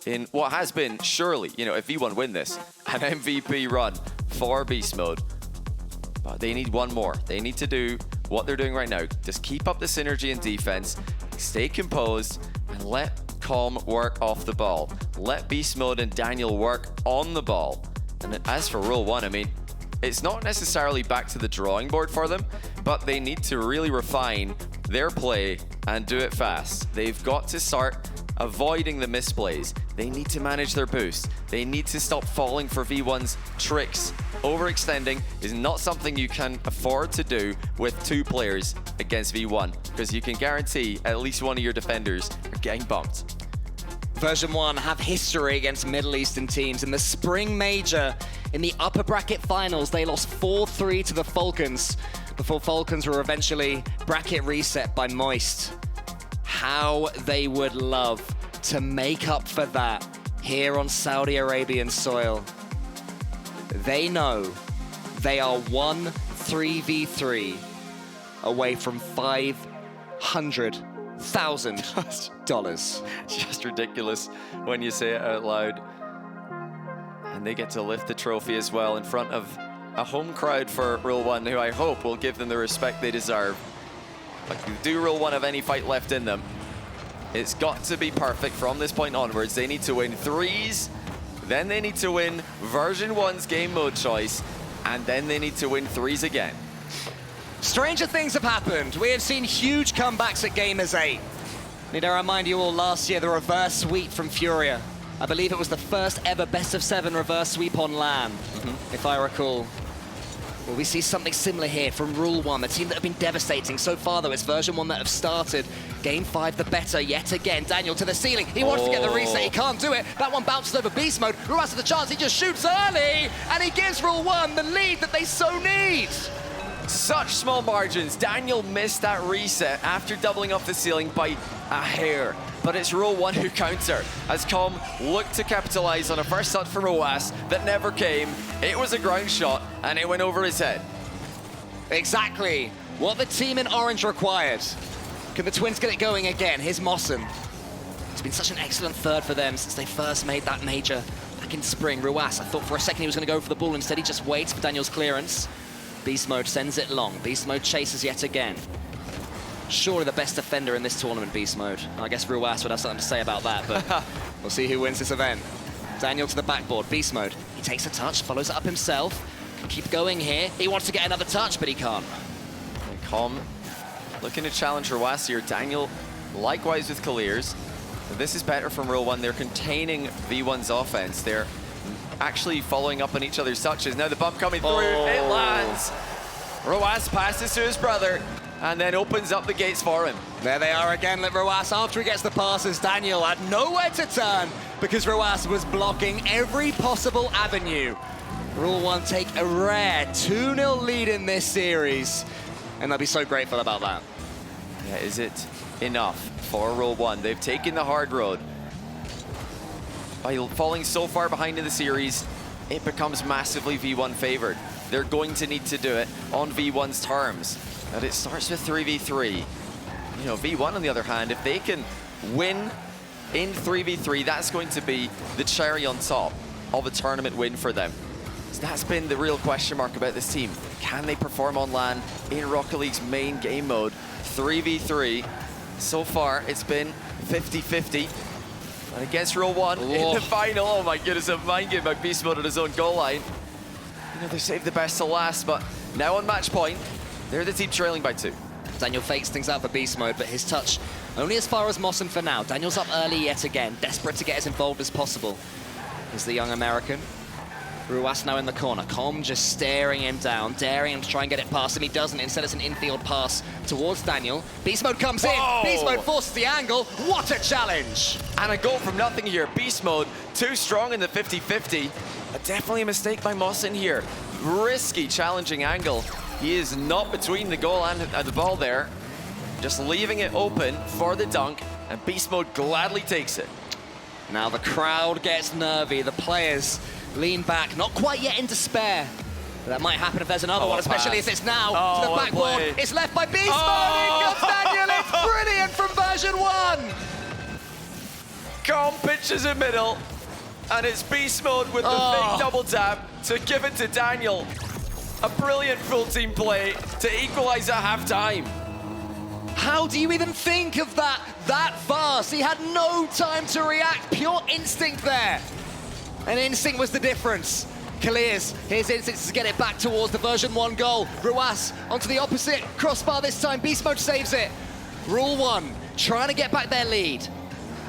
in what has been, surely, if V1 win this, an MVP run for Beast Mode. But they need one more. They need to do what they're doing right now. Just keep up the synergy in defense, stay composed, and let Calm work off the ball. Let Beast Mode and Daniel work on the ball. And as for Rule 1, I mean, it's not necessarily back to the drawing board for them, but they need to really refine their play and do it fast. They've got to start avoiding the misplays. They need to manage their boost. They need to stop falling for V1's tricks. Overextending is not something you can afford to do with 2 players against V1, because you can guarantee at least one of your defenders are getting bumped. Version1 have history against Middle Eastern teams. In the Spring Major, in the upper bracket finals, they lost 4-3 to the Falcons before Falcons were eventually bracket reset by Moist. How they would love to make up for that here on Saudi Arabian soil. They know they are 1 3v3 away from $500,000. Just ridiculous when you say it out loud. And they get to lift the trophy as well in front of a home crowd for Rule 1, who I hope will give them the respect they deserve. Like, do Rule 1 have any fight left in them? It's got to be perfect from this point onwards. They need to win 3s, then they need to win Version1's game mode choice, and then they need to win 3s again. Stranger things have happened. We have seen huge comebacks at Gamers8. Need I remind you all, last year, the reverse sweep from Furia. I believe it was the first ever best of 7 reverse sweep on LAN, if I recall. Well, we see something similar here from Rule 1, the team that have been devastating. So far, though, it's Version1 that have started. Game 5, the better yet again. Daniel to the ceiling. He wants to get the reset. He can't do it. That one bounces over Beast Mode. Ruas has the chance. He just shoots early, and he gives Rule 1 the lead that they so need. Such small margins. Daniel missed that reset after doubling up the ceiling by a hair. But it's Rule 1 who counter, as Com looked to capitalize on a first shot from Ruas that never came. It was a ground shot, and it went over his head. Exactly what the team in orange required. Can the Twins get it going again? Here's Mossen. It's been such an excellent third for them since they first made that major Back in spring, Ruas, I thought for a second he was going to go for the ball. Instead, he just waits for Daniel's clearance. Beast Mode sends it long. Beast Mode chases yet again. Surely the best defender in this tournament, Beast Mode. I guess Ruas would have something to say about that, but we'll see who wins this event. Daniel to the backboard, Beast Mode. He takes a touch, follows it up himself. Can keep going here. He wants to get another touch, but he can't. Calm looking to challenge Ruas here. Daniel, likewise with Clears. This is better from Rule 1. They're containing V1's offense. They're actually following up on each other's touches. Now the bump coming through, it lands. Ruas passes to his brother and then opens up the gates for him. There they are again, Ruas, after he gets the passes, Daniel had nowhere to turn because Ruas was blocking every possible avenue. Rule 1 take a rare 2-0 lead in this series, and they'll be so grateful about that. Yeah, is it enough for Rule 1? They've taken the hard road. By falling so far behind in the series, it becomes massively V1 favored. They're going to need to do it on V1's terms. But it starts with 3v3. You know, V1 on the other hand, if they can win in 3v3, that's going to be the cherry on top of a tournament win for them. So that's been the real question mark about this team. Can they perform on LAN in Rocket League's main game mode? 3v3. So far, it's been 50-50. And against Rule 1 in the final, oh my goodness, a mind game by Beast Mode at his own goal line. You know, they saved the best to last, but now on match point, they're the team trailing by 2. Daniel fakes things out for Beast Mode, but his touch only as far as Mossen for now. Daniel's up early yet again, desperate to get as involved as possible. Here's the young American. Ruas now in the corner. Com just staring him down, daring him to try and get it past him. He doesn't. Instead, it's an infield pass towards Daniel. Beast Mode comes in. Beast Mode forces the angle. What a challenge! And a goal from nothing here. Beast Mode, too strong in the 50-50. Definitely a mistake by Mossen here. Risky challenging angle. He is not between the goal and the ball there. Just leaving it open for the dunk, and Beast Mode gladly takes it. Now the crowd gets nervy. The players lean back, not quite yet in despair. But that might happen if there's another one, especially if it's now to the backboard. It's left by Beast Mode. In comes Daniel. It's brilliant from Version1. Com pitches in middle, and it's Beast Mode with the big double tap to give it to Daniel. A brilliant full team play to equalize at halftime. How do you even think of that fast? He had no time to react. Pure instinct there. And instinct was the difference. Clears. His instinct to get it back towards the Version1 goal. Ruas onto the opposite crossbar this time. Beast Mode saves it. Rule 1 trying to get back their lead.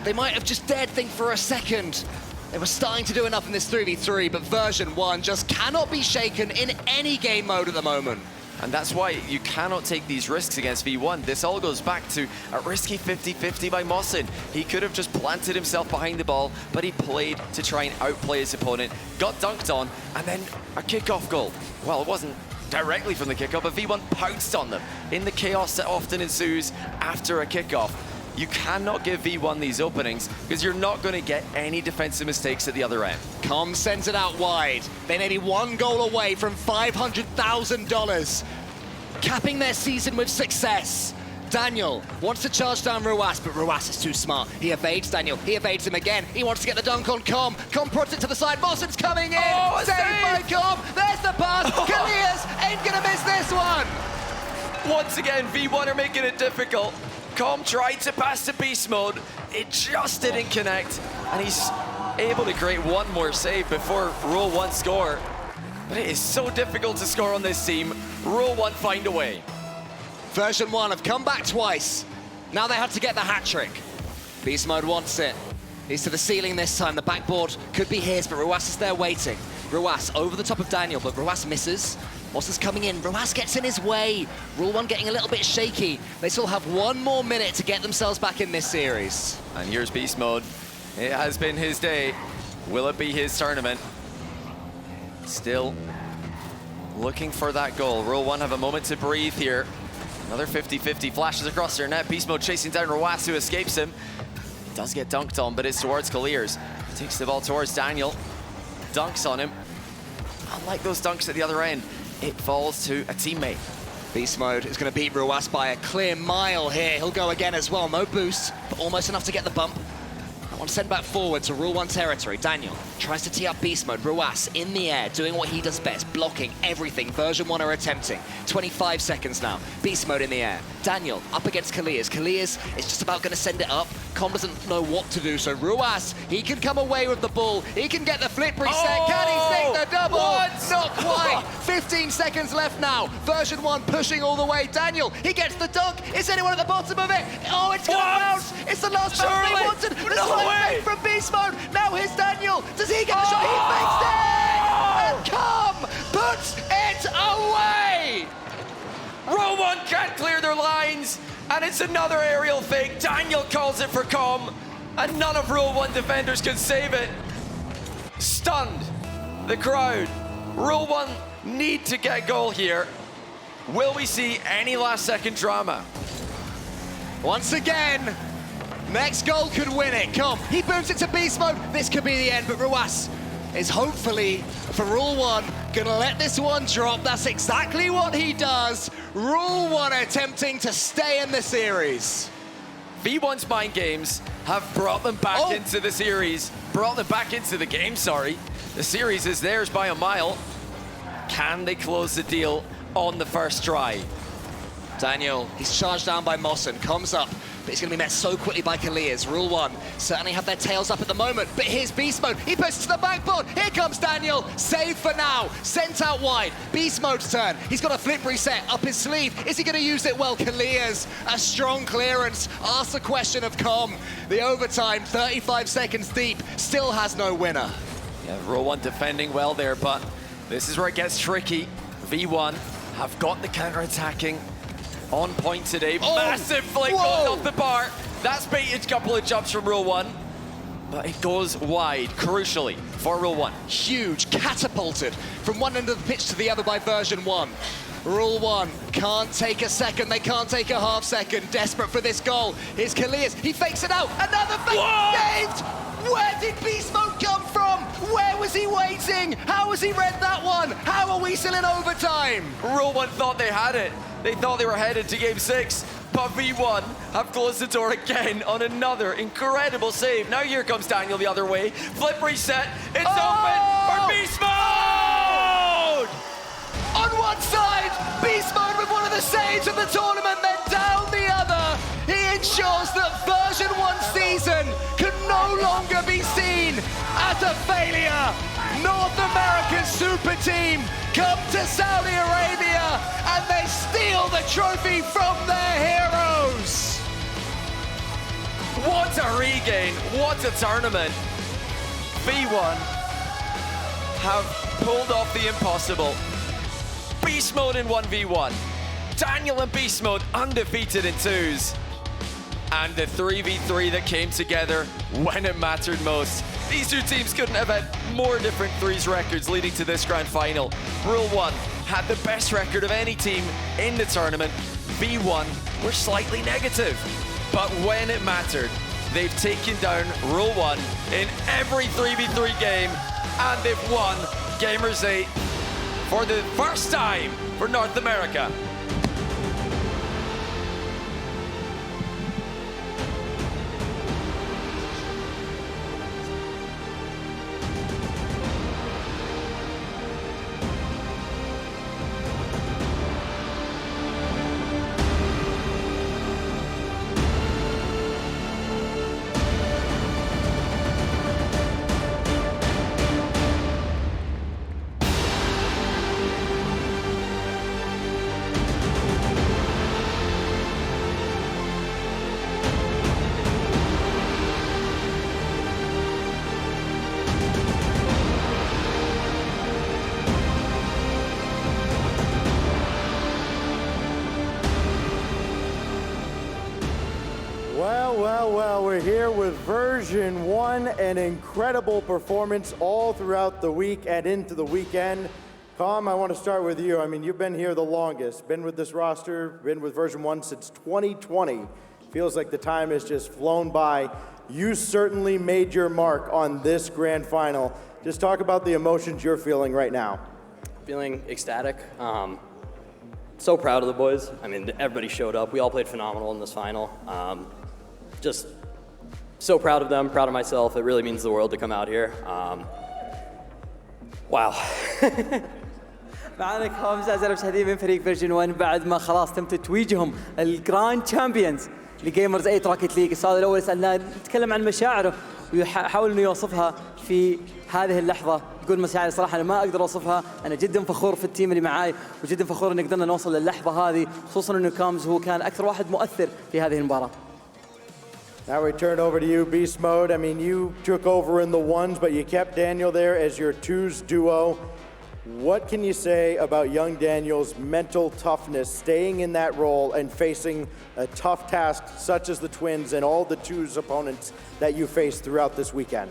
They might have just dared think for a second. They were starting to do enough in this 3v3, but Version1 just cannot be shaken in any game mode at the moment. And that's why you cannot take these risks against V1. This all goes back to a risky 50-50 by Mossen. He could have just planted himself behind the ball, but he played to try and outplay his opponent, got dunked on, and then a kickoff goal. Well, it wasn't directly from the kickoff, but V1 pounced on them in the chaos that often ensues after a kickoff. You cannot give V1 these openings because you're not going to get any defensive mistakes at the other end. Com sends it out wide. They may be one goal away from $500,000. Capping their season with success. Daniel wants to charge down Ruas, but Ruas is too smart. He evades Daniel. He evades him again. He wants to get the dunk on Com. Com prods it to the side. Mossen's coming in. Saved by Com. There's the pass. Clears ain't going to miss this one. Once again, V1 are making it difficult. Com tried to pass to Beast Mode. It just didn't connect. And he's able to create one more save before Rule 1 score. But it is so difficult to score on this team. Rule 1 find a way. Version1 have come back twice. Now they have to get the hat trick. Beast Mode wants it. He's to the ceiling this time. The backboard could be his, but Ruas is there waiting. Ruas over the top of Daniel, but Ruas misses. Mossen's coming in. Ruas gets in his way. Rule 1 getting a little bit shaky. They still have one more minute to get themselves back in this series. And here's Beast Mode. It has been his day. Will it be his tournament? Still looking for that goal. Rule 1 have a moment to breathe here. Another 50-50 flashes across their net. Beast Mode chasing down Ruas, who escapes him. He does get dunked on, but it's towards Clears. Takes the ball towards Daniel. Dunks on him. Unlike those dunks at the other end, it falls to a teammate. Beast Mode is going to beat Ruas by a clear mile here. He'll go again as well. No boost, but almost enough to get the bump. I want to send back forward to Rule 1 territory. Daniel tries to tee up beast mode. Ruas in the air, doing what he does best, blocking everything Version 1 are attempting. 25 seconds now. Beast mode in the air. Daniel up against Kalias. Kalias is just about going to send it up. Com doesn't know what to do, so Ruas, he can come away with the ball. He can get the flip reset. Can he take the double? What? Not quite. 15 seconds left now. Version 1 pushing all the way. Daniel, he gets the dunk. Is anyone at the bottom of it? Oh, it's going to bounce. It's the last shot he wanted. No way. From beast mode. Now here's Daniel. Does he get the shot? He makes it! And Com puts it away! Rule 1 can't clear their lines, and it's another aerial fake. Daniel calls it for Com, and none of Rule 1 defenders can save it. Stunned, the crowd. Rule 1 need to get a goal here. Will we see any last-second drama? Once again, next goal could win it. Com, he booms it to beast mode. This could be the end, but Ruas is hopefully, for Rule 1, gonna let this one drop. That's exactly what he does. Rule 1 attempting to stay in the series. V1's mind games have brought them back into the series. Brought them back into the game, sorry. The series is theirs by a mile. Can they close the deal on the first try? Daniel, he's charged down by Mossen, comes up, but he's going to be met so quickly by Kalias. Rule 1 certainly have their tails up at the moment, but here's Beast Mode. He puts it to the backboard. Here comes Daniel. Save for now. Sent out wide. Beast Mode's turn. He's got a flip reset up his sleeve. Is he going to use it well? Kalias, a strong clearance. Asks the question of Com. The overtime, 35 seconds deep, still has no winner. Yeah, Rule 1 defending well there, but this is where it gets tricky. V1 have got the counter-attacking on point today. Massive flick goes off the bar. That's baited a couple of jumps from Rule 1, but it goes wide, crucially, for Rule 1. Huge, catapulted from one end of the pitch to the other by Version 1. Rule 1 can't take a second, they can't take a half second. Desperate for this goal. Here's Kalias, he fakes it out. Another fake saved! Where did Beast Mode come from? Where was he waiting? How has he read that one? How are we still in overtime? Rule 1 thought they had it. They thought they were headed to Game 6, but V1 have closed the door again on another incredible save. Now here comes Daniel the other way. Flip reset, it's open for Beast Mode! On one side, Beast Mode with one of the saves of the tournament, then down the other. He ensures that Version 1 season can no longer be seen as a failure. North American super team come to Saudi Arabia and they steal the trophy from their heroes. What a regain, what a tournament. V1 have pulled off the impossible. Beast Mode in 1v1. Daniel and Beast Mode undefeated in 2s. And the 3v3 that came together when it mattered most. These two teams couldn't have had more different 3s records leading to this grand final. Rule 1 had the best record of any team in the tournament. V1 were slightly negative. But when it mattered, they've taken down Rule 1 in every 3v3 game, and they've won Gamers8 for the first time for North America. Well, we're here with Version 1, an incredible performance all throughout the week and into the weekend. Com, I want to start with you. I mean, you've been here the longest, been with this roster, been with Version 1 since 2020. Feels like the time has just flown by. You certainly made your mark on this grand final. Just talk about the emotions you're feeling right now. Feeling ecstatic. So proud of the boys. I mean, everybody showed up. We all played phenomenal in this final. Just so proud of them, proud of myself. It really means the world to come out here. Wow. معنا كومز أعزائي المشاهدين من فريق فيرجن 1 بعد ما خلاص تم تتويجهم الجراند تشامبيونز لجيمرز 8 روكيت ليج. السؤال الأول سألناه نتكلم عن مشاعره ويحاول إنه يوصفها في هذه اللحظة. يقول مشاعري صراحة أنا ما أقدر أوصفها، أنا جدا فخور في التيم اللي معاي وجدا فخور إن قدرنا نوصل للحظة هذه، خصوصا إنه كومز هو كان أكثر واحد مؤثر في هذه المباراة. Now we turn over to you, Beast Mode. I mean, you took over in the ones, but you kept Daniel there as your twos duo. What can you say about young Daniel's mental toughness, staying in that role and facing a tough task such as the twins and all the twos opponents that you faced throughout this weekend?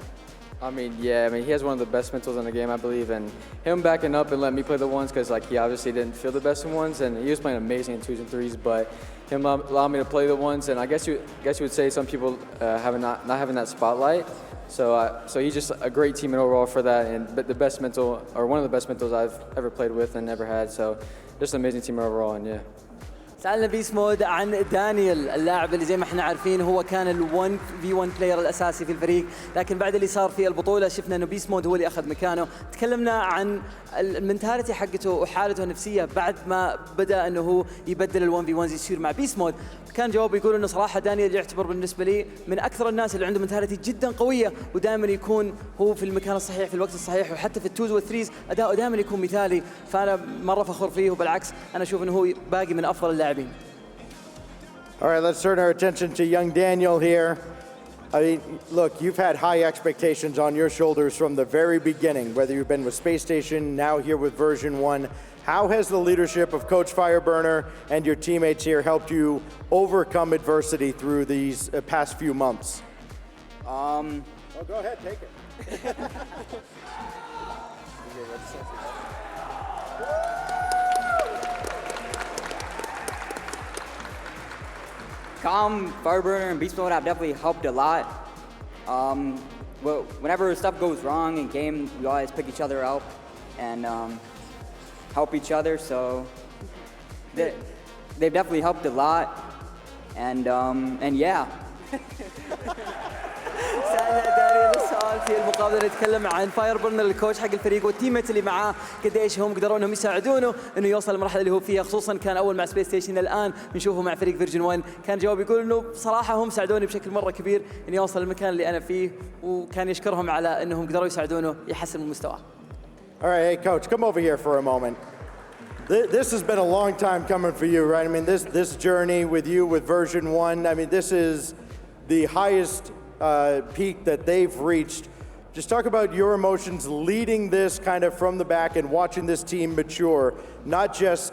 I mean, yeah, he has one of the best mentals in the game, I believe, and him backing up and letting me play the ones because, like, he obviously didn't feel the best in ones, and he was playing amazing in twos and threes, but him allowing me to play the ones, and I guess you would say some people not having that spotlight. So he's just a great teammate overall for that, and the best mental, or one of the best mentals I've ever played with and ever had. So just an amazing teammate overall, and yeah. سألنا بيس مود عن دانيال اللاعب اللي زي ما احنا عارفين هو كان ال1 في 1 بلاير الأساسي في الفريق، لكن بعد اللي صار في البطولة شفنا انه بيس مود هو اللي أخذ مكانه. تكلمنا عن المنتاليتي حقته وحالته النفسية بعد ما بدأ انه هو يبدل ال1 في 1 يصير مع بيس مود. كان جوابه يقول انه صراحة دانيال يعتبر بالنسبة لي من أكثر الناس اللي عنده منتاليتي جدا قوية، ودائما يكون هو في المكان الصحيح في الوقت الصحيح، وحتى في التوز والثريز أداؤه دائما يكون مثالي، فأنا مرة فخور فيه، وبالعكس أنا أشوف انه هو باقي من أفضل اللاعبين. All right, let's turn our attention to young Daniel here. I mean, look, you've had high expectations on your shoulders from the very beginning, whether you've been with Space Station, now here with Version 1. How has the leadership of Coach Fireburner and your teammates here helped you overcome adversity through these past few months? Oh, go ahead, take it. Calm, Fireburner, and Beast Mode have definitely helped a lot. Whenever stuff goes wrong in game, we always pick each other up and help each other. So they've definitely helped a lot. And yeah. سألنا دانيال السؤال في المقابلة نتكلم عن فايربرنر الكوتش حق الفريق والتيمات اللي معاه قديش هم قدروا انهم يساعدونه انه يوصل للمرحلة اللي هو فيها، خصوصا كان اول مع سبيس ستيشن، الان بنشوفه مع فريق فيرجن 1. كان جواب يقول انه بصراحة هم ساعدوني بشكل مرة كبير اني اوصل للمكان اللي انا فيه، وكان يشكرهم على انهم قدروا يساعدونه يحسن من مستواه. All right, hey coach, come over here for a moment. This has been a long time coming for you, right? I mean, this journey with you with Version 1, I mean, this is the highest peak that they've reached. Just talk about your emotions leading this kind of from the back and watching this team mature, not just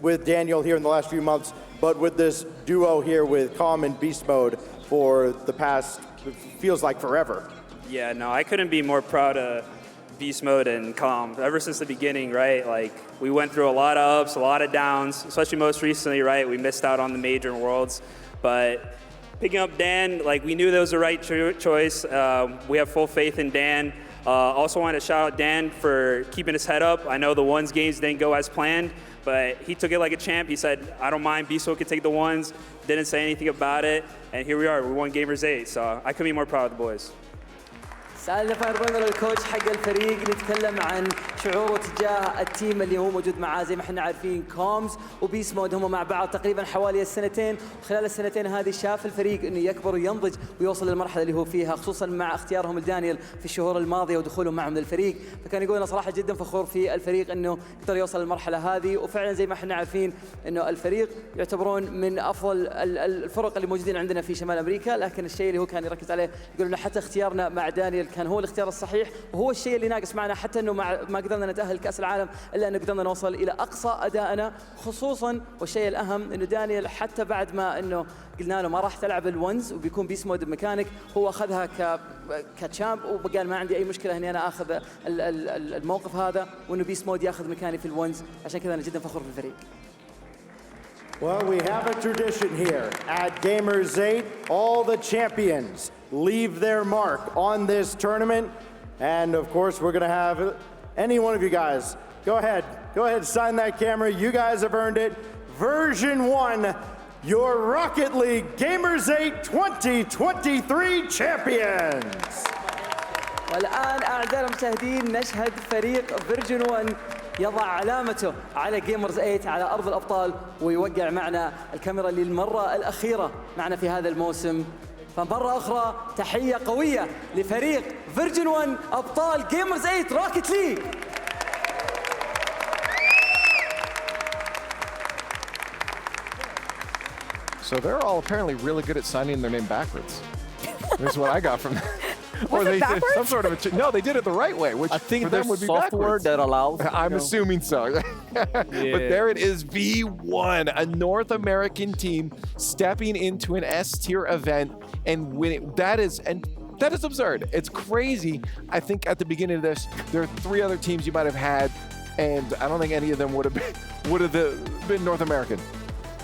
with Daniel here in the last few months, but with this duo here with Calm and Beast Mode for the past, it feels like forever. Yeah, no, I couldn't be more proud of Beast Mode and Calm. Ever since the beginning, right? Like, we went through a lot of ups, a lot of downs, especially most recently, right? We missed out on the major worlds, but picking up Dan, like, we knew that was the right choice. We have full faith in Dan. Also wanted to shout out Dan for keeping his head up. I know the ones games didn't go as planned, but he took it like a champ. He said, I don't mind, Beast Mode can take the ones. Didn't say anything about it, and here we are. We won Gamers 8, so I couldn't be more proud of the boys. سألنا فايربرنر الكوتش حق الفريق نتكلم عن شعوره تجاه التيم اللي هو موجود معاه. زي ما احنا عارفين كومز وبيس مود هم مع بعض تقريبا حوالي السنتين، وخلال السنتين هذه شاف الفريق انه يكبر وينضج ويوصل للمرحله اللي هو فيها، خصوصا مع اختيارهم لدانيال في الشهور الماضيه ودخولهم معهم للفريق. فكان يقول انا صراحه جدا فخور في الفريق انه قدر يوصل للمرحله هذه، وفعلا زي ما احنا عارفين انه الفريق يعتبرون من افضل الفرق اللي موجودين عندنا في شمال امريكا، لكن الشيء اللي هو كان يركز عليه يقول انه حتى اختيارنا مع دانيال كان هو الاختيار الصحيح، وهو الشيء اللي ناقص معنا، حتى انه ما قدرنا نتاهل كاس العالم الا انه قدرنا نوصل الى اقصى ادائنا، خصوصا والشيء الاهم انه دانيال حتى بعد ما انه قلنا له ما راح تلعب الونز وبيكون بيس مود بمكانك، هو اخذها كتشامب وقال ما عندي اي مشكله اني انا اخذ الموقف هذا، وانه بيس مود ياخذ مكاني في الونز، عشان كذا انا جدا فخور بالفريق. Well, we have a tradition here at Gamers 8. All the champions leave their mark on this tournament. And of course, we're going to have any one of you guys. Go ahead, sign that camera. You guys have earned it. Version 1, your Rocket League Gamers8 2023 champions. والآن أعزائي المشاهدين نشهد فريق فيرجن 1 يضع علامته على جيمرز 8 على أرض الأبطال ويوقع معنا الكاميرا للمرة الأخيرة معنا في هذا الموسم. فمرة أخرى تحية قوية لفريق فيرجن 1 أبطال جيمرز 8 روكيت ليج. So they're all apparently really good at signing their name backwards. This is what I got from that. Or they did some sort of no, they did it the right way, which I think for them there's would be software backwards. that allows. I'm assuming so. But there it is, V1, a North American team stepping into an S-tier event and winning. That is absurd. It's crazy. I think at the beginning of this, there are 3 other teams you might have had, and I don't think any of them would have been North American.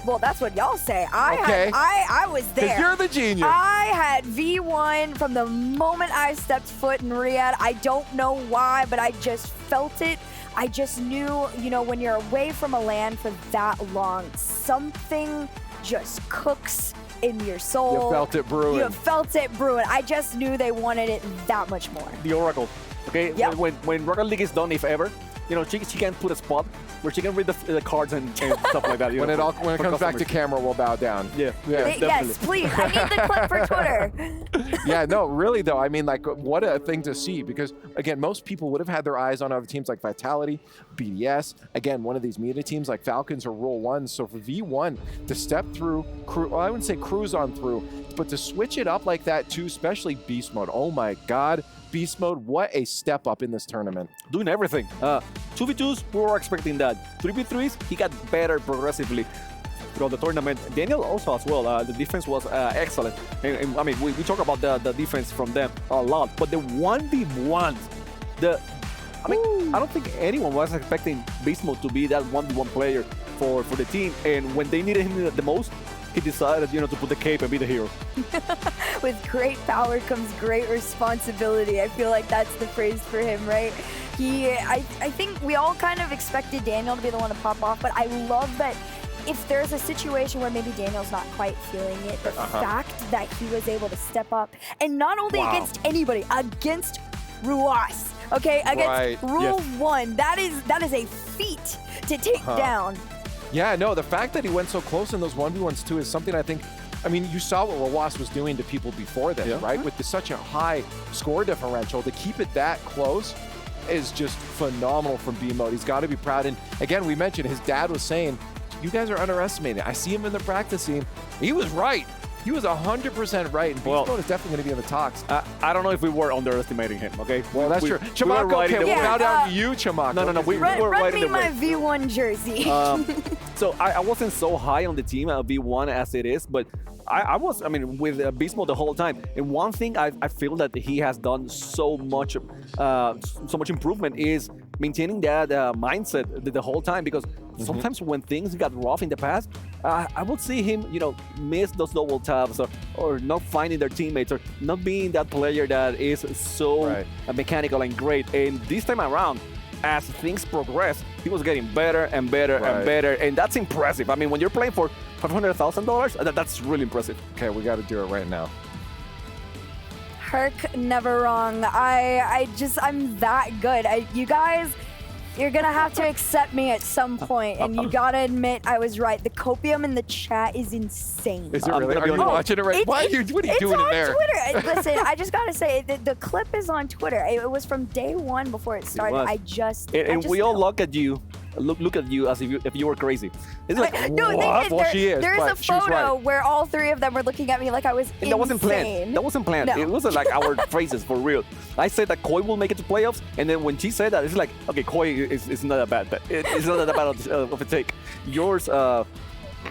Well, that's what y'all say. I was there. Because you're the genius. I had V1 from the moment I stepped foot in Riyadh. I don't know why, but I just felt it. I just knew, you know, when you're away from a land for that long, something just cooks in your soul. You felt it brewing. You felt it brewing. I just knew they wanted it that much more. The Oracle, okay? Yep. When Rocket League is done, if ever, you know, she can put a spot where she can read the cards and stuff like that. When it comes back to camera, we'll bow down. Yeah. Yes, please. I need the clip for Twitter. Yeah, no, really though. I mean, like, what a thing to see, because again, most people would have had their eyes on other teams like Vitality, BDS. Again, one of these meta teams like Falcons or Roll One. So for V1 to step through, well, I wouldn't say cruise on through, but to switch it up like that too, especially Beast Mode. Oh my God. Beast Mode, what a step up in this tournament. Doing everything. 2v2s, we were expecting that. 3v3s, he got better progressively throughout the tournament. Daniel also as well. The defense was excellent. And I mean, we talk about the defense from them a lot, but the 1v1s, I don't think anyone was expecting Beast Mode to be that 1v1 player for the team. And when they needed him the most, he decided, you know, to put the cape and be the hero. With great power comes great responsibility. I feel like that's the phrase for him, right? I think we all kind of expected Daniel to be the one to pop off, but I love that if there's a situation where maybe Daniel's not quite feeling it, the fact that he was able to step up, and not only against anybody, against Ruas, okay? Against Rule 1. That is a feat to take down. Yeah, no, the fact that he went so close in those 1v1s too is something I think, I mean, you saw what Rawas was doing to people before this, right? With such a high score differential, to keep it that close is just phenomenal from B-Mode. He's got to be proud. And again, we mentioned his dad was saying, you guys are underestimating. I see him in the practice scene. He was right. He was 100% right, and Beast Mode is definitely going to be in the talks. I don't know if we were underestimating him, okay? Well, that's true. Chamako, okay, we'll bow down to you, Chamako. No, we were right in the way. Run me my V1 jersey. So I wasn't so high on the team V1 as it is, but I was, I mean, with Beast Mode the whole time. And one thing I feel that he has done so much improvement is maintaining that mindset the whole time, because sometimes when things got rough in the past, I would see him, you know, miss those double taps or not finding their teammates or not being that player that is so mechanical and great. And this time around, as things progress, he was getting better and better and better, and that's impressive. I mean, when you're playing for $500,000, that's really impressive. Okay, we got to do it right now. Herc, never wrong. I'm that good. You guys, you're gonna have to accept me at some point, and you gotta admit I was right. The copium in the chat is insane. Is it really? Are you watching it right? What are you doing in there? It's on Twitter. Listen, I just gotta say, the clip is on Twitter. It was from day 1 before it started. I just we all look at you. Look at you as if you were crazy. It's like, no, what? Well, she is. There's a photo where all 3 of them were looking at me like I was insane. That wasn't planned. That wasn't planned. No. It wasn't like our phrases for real. I said that Koi will make it to playoffs, and then when she said that, it's like, okay, Koi is not a bad bet. It's not that bad of a take. Yours,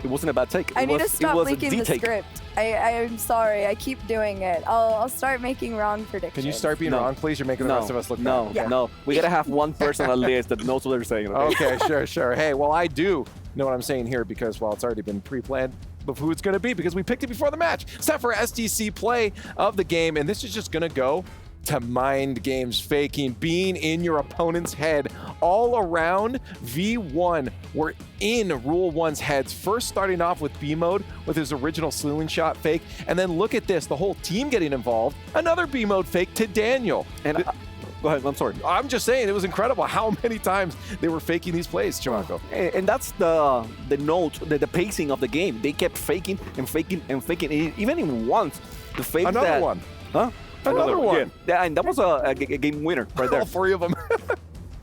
it wasn't a bad take. I need to stop leaking the script. I'm sorry. I keep doing it. I'll start making wrong predictions. Can you start being wrong, please? You're making the rest of us look bad. No. We gotta have one person on the list that knows what they're saying. Okay, sure. Hey, well, I do know what I'm saying here because, well, it's already been pre-planned of who it's going to be because we picked it before the match. It's time for SDC play of the game, and this is just going to go to mind games faking, being in your opponent's head all around. V1 were in Rule 1's heads, first starting off with B mode with his original slingshot fake, and then look at this, the whole team getting involved, another B mode fake to Daniel. And go ahead, I'm sorry. I'm just saying, it was incredible how many times they were faking these plays, Chimako. And that's the note, the pacing of the game. They kept faking and faking and faking. Even in once, the fake Another one. Huh? Another one. Yeah, and that was a game winner right there. All three of them.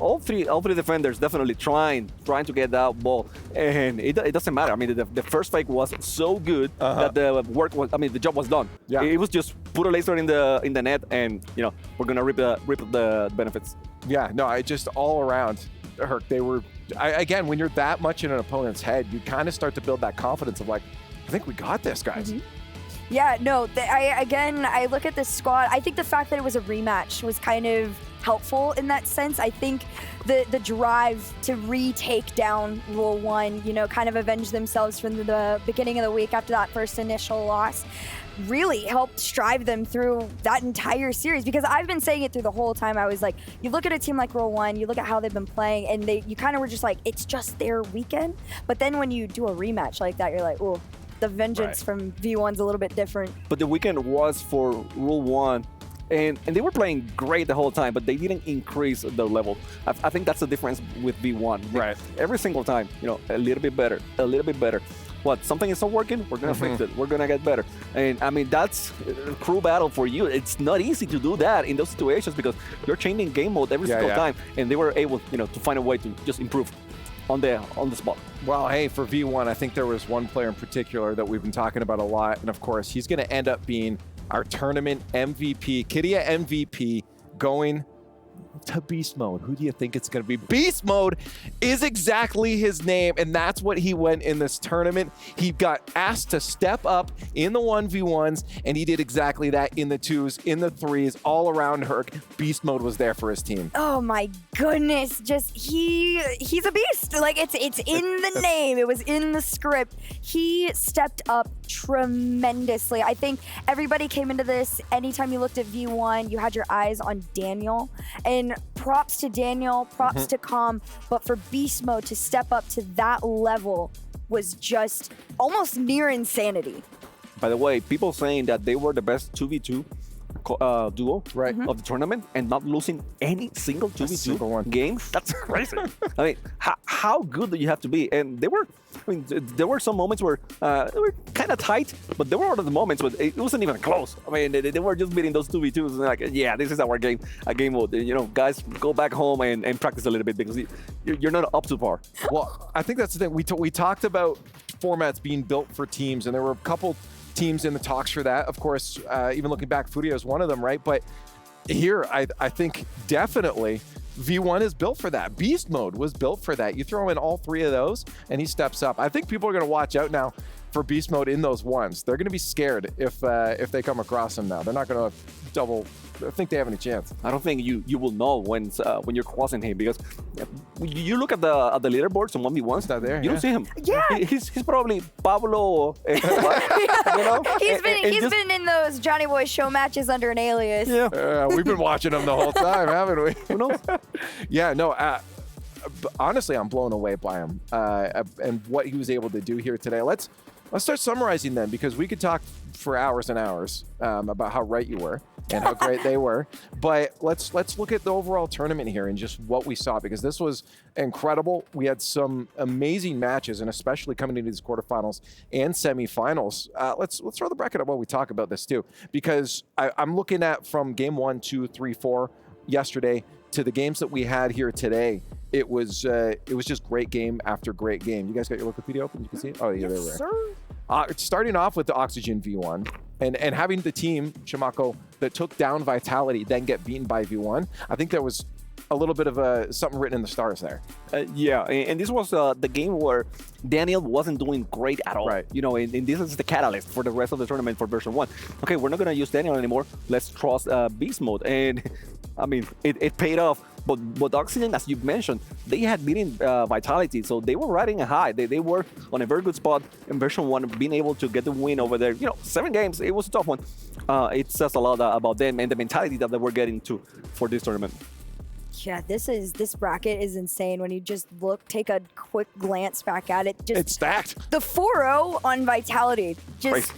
all three defenders definitely trying to get that ball, and it doesn't matter. I mean, the first fake was so good that the job was done. Yeah. It was just put a laser in the net, and we're gonna reap the benefits. Yeah, no, I just all around, Herc, they were, again, when you're that much in an opponent's head, you kind of start to build that confidence of like, I think we got this, guys. Yeah, no, I look at this squad, I think the fact that it was a rematch was kind of helpful in that sense. I think the drive to retake down Rule 1, kind of avenge themselves from the beginning of the week after that first initial loss, really helped drive them through that entire series, because I've been saying it through the whole time. I was like, you look at a team like Rule 1, you look at how they've been playing, and you kind of were just like, it's just their weekend. But then when you do a rematch like that, you're like, oh, the vengeance from V1's a little bit different. But the weekend was for Rule 1, and they were playing great the whole time, but they didn't increase the level. I think that's the difference with V1. Right. Every single time, a little bit better, a little bit better. What, something is not working? We're gonna fix it. We're gonna get better. And I mean, that's a crew battle for you. It's not easy to do that in those situations because you're changing game mode every single time, and they were able, to find a way to just improve on the spot. Well, hey, for V1, I think there was one player in particular that we've been talking about a lot, and of course, he's going to end up being our tournament MVP, Kidia MVP, going to Beast Mode. Who do you think it's going to be? Beast Mode is exactly his name, and that's what he went in this tournament. He got asked to step up in the 1v1s, and he did exactly that in the 2s, in the 3s, all around Herc. Beast Mode was there for his team. Oh my goodness, just he's a beast. Like it's in the name, it was in the script. He stepped up tremendously. I think everybody came into this, anytime you looked at V1, you had your eyes on Daniel, and props to Daniel, props to Calm, but for Beast Mode to step up to that level was just almost near insanity. By the way, people saying that they were the best 2v2 duo of the tournament and not losing any single 2v2 game, that's crazy. I mean, how good do you have to be? And there were some moments where they were kind of tight, but there were other moments where it wasn't even close. I mean, they were just beating those 2v2s and like, yeah, this is our game mode. Guys, go back home and practice a little bit because you're not up to par. Well, I think that's the thing. We talked about formats being built for teams, and there were a couple teams in the talks for that. Of course, even looking back, Fudio is one of them, right? But here, I think definitely V1 is built for that. Beast Mode was built for that. You throw in all three of those, and he steps up. I think people are going to watch out now for Beast Mode in those ones. They're going to be scared if they come across him now. They're not going to think they have any chance. I don't think you will know when you're crossing him, because you look at the leaderboards on 1v1s. Not there. You don't see him. Yeah. He's probably Pablo. He's been in those Johnny Boy show matches under an alias. Yeah. We've been watching him the whole time, haven't we? Who knows? Yeah, no. Honestly, I'm blown away by him and what he was able to do here today. Let's start summarizing then, because we could talk for hours and hours about how right you were and how great they were. But let's look at the overall tournament here and just what we saw, because this was incredible. We had some amazing matches, and especially coming into these quarterfinals and semifinals. Let's throw the bracket up while we talk about this too, because I'm looking at from game 1, 2, 3, 4 yesterday to the games that we had here today. It was just great game after great game. You guys got your Wikipedia open? You can see it? Oh, yeah, there we are. Starting off with the Oxygen V1 and having the team, Chimako, that took down Vitality, then get beaten by V1. I think there was a little bit of something written in the stars there. Yeah, and this was the game where Daniel wasn't doing great at all. Right. And this is the catalyst for the rest of the tournament for version 1. Okay, we're not going to use Daniel anymore. Let's trust Beast Mode. And I mean, it paid off. But Oxygen, as you mentioned, they had beaten Vitality, so they were riding a high. They were on a very good spot in version 1, being able to get the win over there. 7 games, it was a tough one. It says a lot about them and the mentality that they were getting to for this tournament. Yeah, this bracket is insane. When you just take a quick glance back at it. It's stacked. The 4-0 on Vitality, Crazy.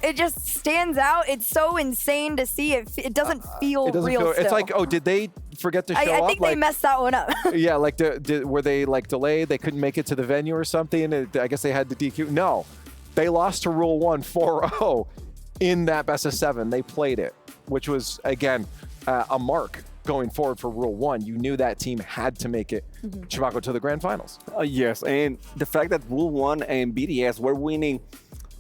It just stands out. It's so insane to see. It doesn't feel real. It's like, did they forget to show up? I think they messed that one up. Yeah, like were they like delayed? They couldn't make it to the venue or something? I guess they had the DQ. No, they lost to Rule 1 4-0 in that best of 7. They played it, which was again a mark going forward for Rule 1. You knew that team had to make it Chivago to the grand finals. Yes, and the fact that Rule 1 and BDS were winning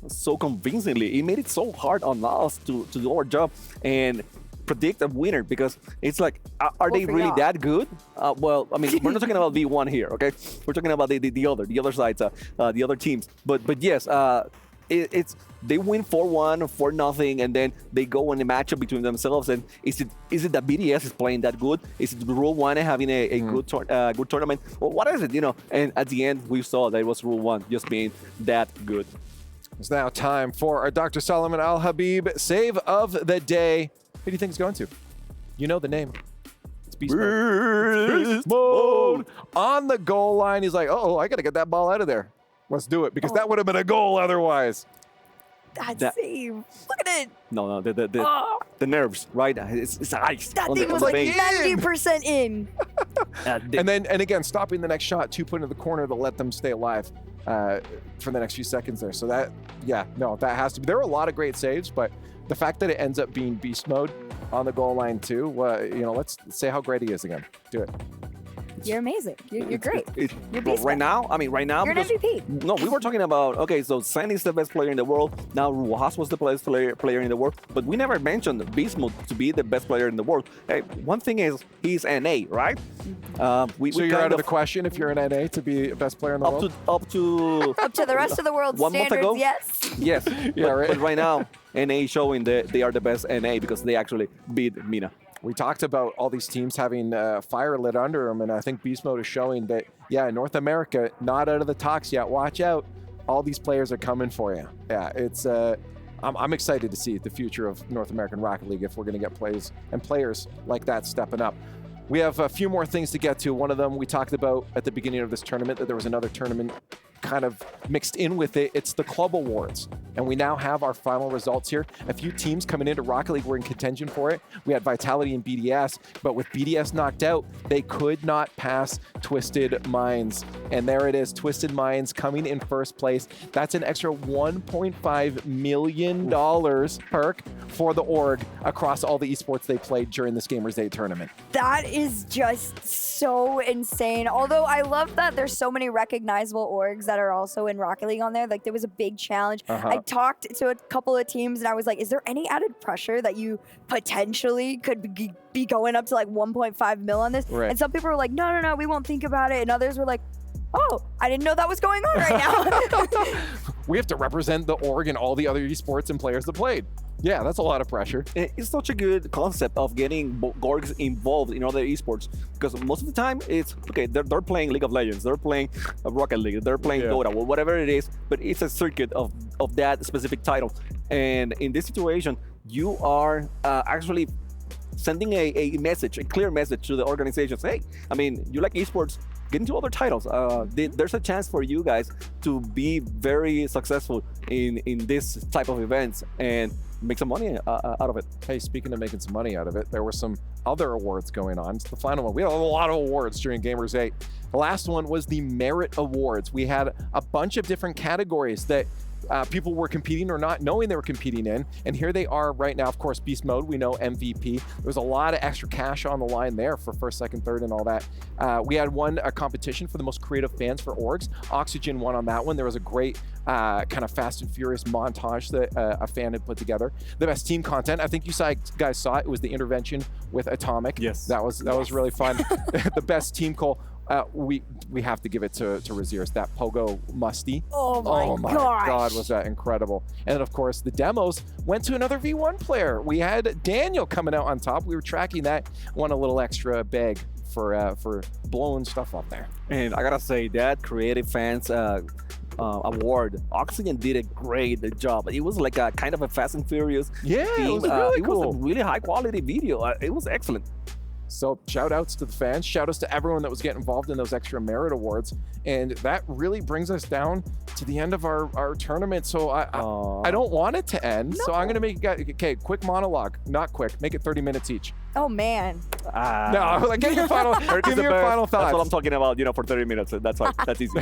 so convincingly, it made it so hard on us to do our job and predict a winner, because it's like, are they really that good? Well, I mean, we're not talking about V1 here, okay? We're talking about the other sides, the other teams. But yes, they win 4-1, 4-0, and then they go in a matchup between themselves. And is it that BDS is playing that good? Is it Rule 1 having a good tournament? Well, what is it, And at the end, we saw that it was Rule 1 just being that good. It's now time for our Dr. Solomon Al-Habib save of the day. Who do you think it's going to? You know the name. It's Beast Mode. Beast Mode. On the goal line, he's like, I got to get that ball out of there. Let's do it, because that would have been a goal otherwise. That save. Look at it. No, the nerves, right? It's ice. That thing was like 90% in. And again, stopping the next shot, 2 put into the corner to let them stay alive for the next few seconds there. So that has to be. There were a lot of great saves, but the fact that it ends up being beast mode on the goal line too, let's say how great he is again. Do it. You're amazing. You're great. You're beast right now, you're an MVP. No, we were talking about, okay, so Zen is the best player in the world. Now Ruas was the best player in the world, but we never mentioned Beast Mode to be the best player in the world. Hey, one thing is he's NA, right? So you're out of the question if you're an NA to be best player in the world? Up to the rest of the world 1 month ago? yes. Yes. Yeah, right. But right now, NA is showing that they are the best NA because they actually beat Mina. We talked about all these teams having fire lit under them, and I think Beast Mode is showing that, North America, not out of the talks yet. Watch out. All these players are coming for you. Yeah, it's I'm excited to see the future of North American Rocket League if we're going to get players like that stepping up. We have a few more things to get to. One of them we talked about at the beginning of this tournament, that there was another tournament kind of mixed in with it. It's the Club Awards. And we now have our final results here. A few teams coming into Rocket League were in contention for it. We had Vitality and BDS, but with BDS knocked out, they could not pass Twisted Minds. And there it is, Twisted Minds coming in first place. That's an extra $1.5 million perk for the org across all the esports they played during this Gamers8 tournament. That is just so insane. Although I love that there's so many recognizable orgs that are also in Rocket League on there. Like, there was a big challenge. I talked to a couple of teams and I was like, is there any added pressure that you potentially could be going up to like 1.5 mil on this? Right. And some people were like, no, we won't think about it. And others were like, oh, I didn't know that was going on right now. We have to represent the org and all the other esports and players that played. Yeah, that's a lot of pressure. It's such a good concept of getting orgs involved in other esports, because most of the time it's, okay, they're playing League of Legends, they're playing Rocket League, they're playing Dota, whatever it is, but it's a circuit of that specific title. And in this situation, you are actually sending a message, a clear message to the organizations. Hey, I mean, you like esports, get into other titles. There's a chance for you guys to be very successful in this type of events and make some money out of it. Hey, speaking of making some money out of it, there were some other awards going on. It's the final one. We had a lot of awards during Gamers8. The last one was the Merit Awards. We had a bunch of different categories that people were competing or not knowing they were competing in, and here they are right now. Of course, Beast Mode, we know MVP. There was a lot of extra cash on the line there for first, second, third, and all that. We had a competition for the most creative fans for orgs. Oxygen won on that one. There was a great kind of Fast and Furious montage that a fan had put together. The best team content, I think you guys saw it. It was the intervention with Atomic. Yes, that was really fun. The best team call. we have to give it to Raziers, that Pogo Musty. Oh my God, was that incredible. And then, of course, the demos went to another V1 player. We had Daniel coming out on top. We were tracking that, won a little extra bag for blowing stuff up there. And I gotta say, that Creative Fans award, Oxygen did a great job. It was like a kind of a Fast and Furious theme. It was really cool. It was a really high quality video. It was excellent. So shout outs to the fans, shout outs to everyone that was getting involved in those extra merit awards. And that really brings us down to the end of our tournament. So I don't want it to end. No. So I'm gonna make okay, quick monologue, not quick, make it 30 minutes each. Oh man. No, like give me your final thoughts. That's what I'm talking about, for 30 minutes. That's fine. That's easy.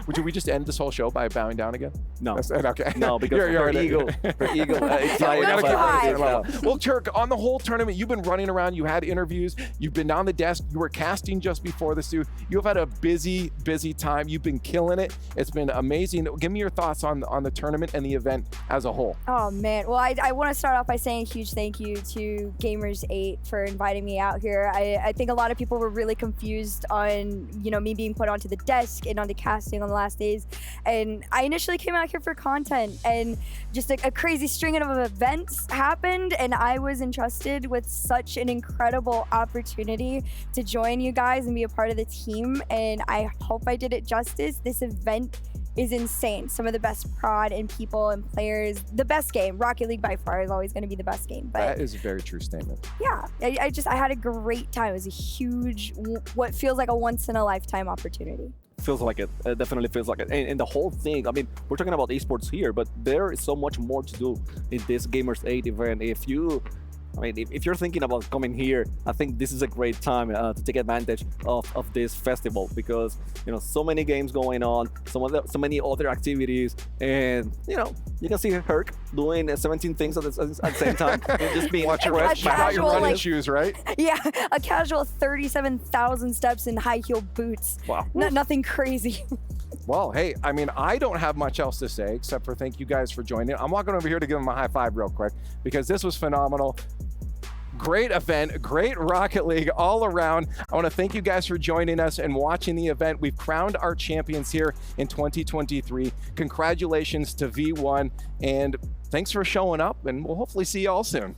Would we just end this whole show by bowing down again? No. Okay. No, because her ego, it's Well, Turk, on the whole tournament, you've been running around, you had interviews, you've been on the desk, you were casting just before this too. You've had a busy time. You've been killing it. It's been amazing. Give me your thoughts on the tournament and the event as a whole. Oh man, well I want to start off by saying a huge thank you to Gamers8 for inviting me out here. I think a lot of people were really confused on me being put onto the desk and onto casting on the last days, and I initially came out here for content, and just a crazy string of events happened, and I was entrusted with such an incredible opportunity to join you guys and be a part of the team, and I hope I did it justice. This event is insane. Some of the best prod and people and players. The best game. Rocket League by far is always going to be the best game. But that is a very true statement. Yeah, I had a great time. It was a huge, what feels like a once-in-a-lifetime opportunity. Feels like it. It definitely feels like it. And the whole thing, I mean, we're talking about esports here, but there is so much more to do in this Gamers8 event. If you're thinking about coming here, I think this is a great time to take advantage of this festival, because so many games going on, so many other activities, and you can see Herc doing 17 things at the same time, and just being fresh. Your running shoes, right? Yeah, a casual 37,000 steps in high-heeled boots. Wow. Nothing crazy. Well, hey, I don't have much else to say except for thank you guys for joining. I'm walking over here to give them a high five real quick because this was phenomenal. Great event, great Rocket League all around. I want to thank you guys for joining us and watching the event. We've crowned our champions here in 2023. Congratulations to V1, and thanks for showing up, and we'll hopefully see you all soon.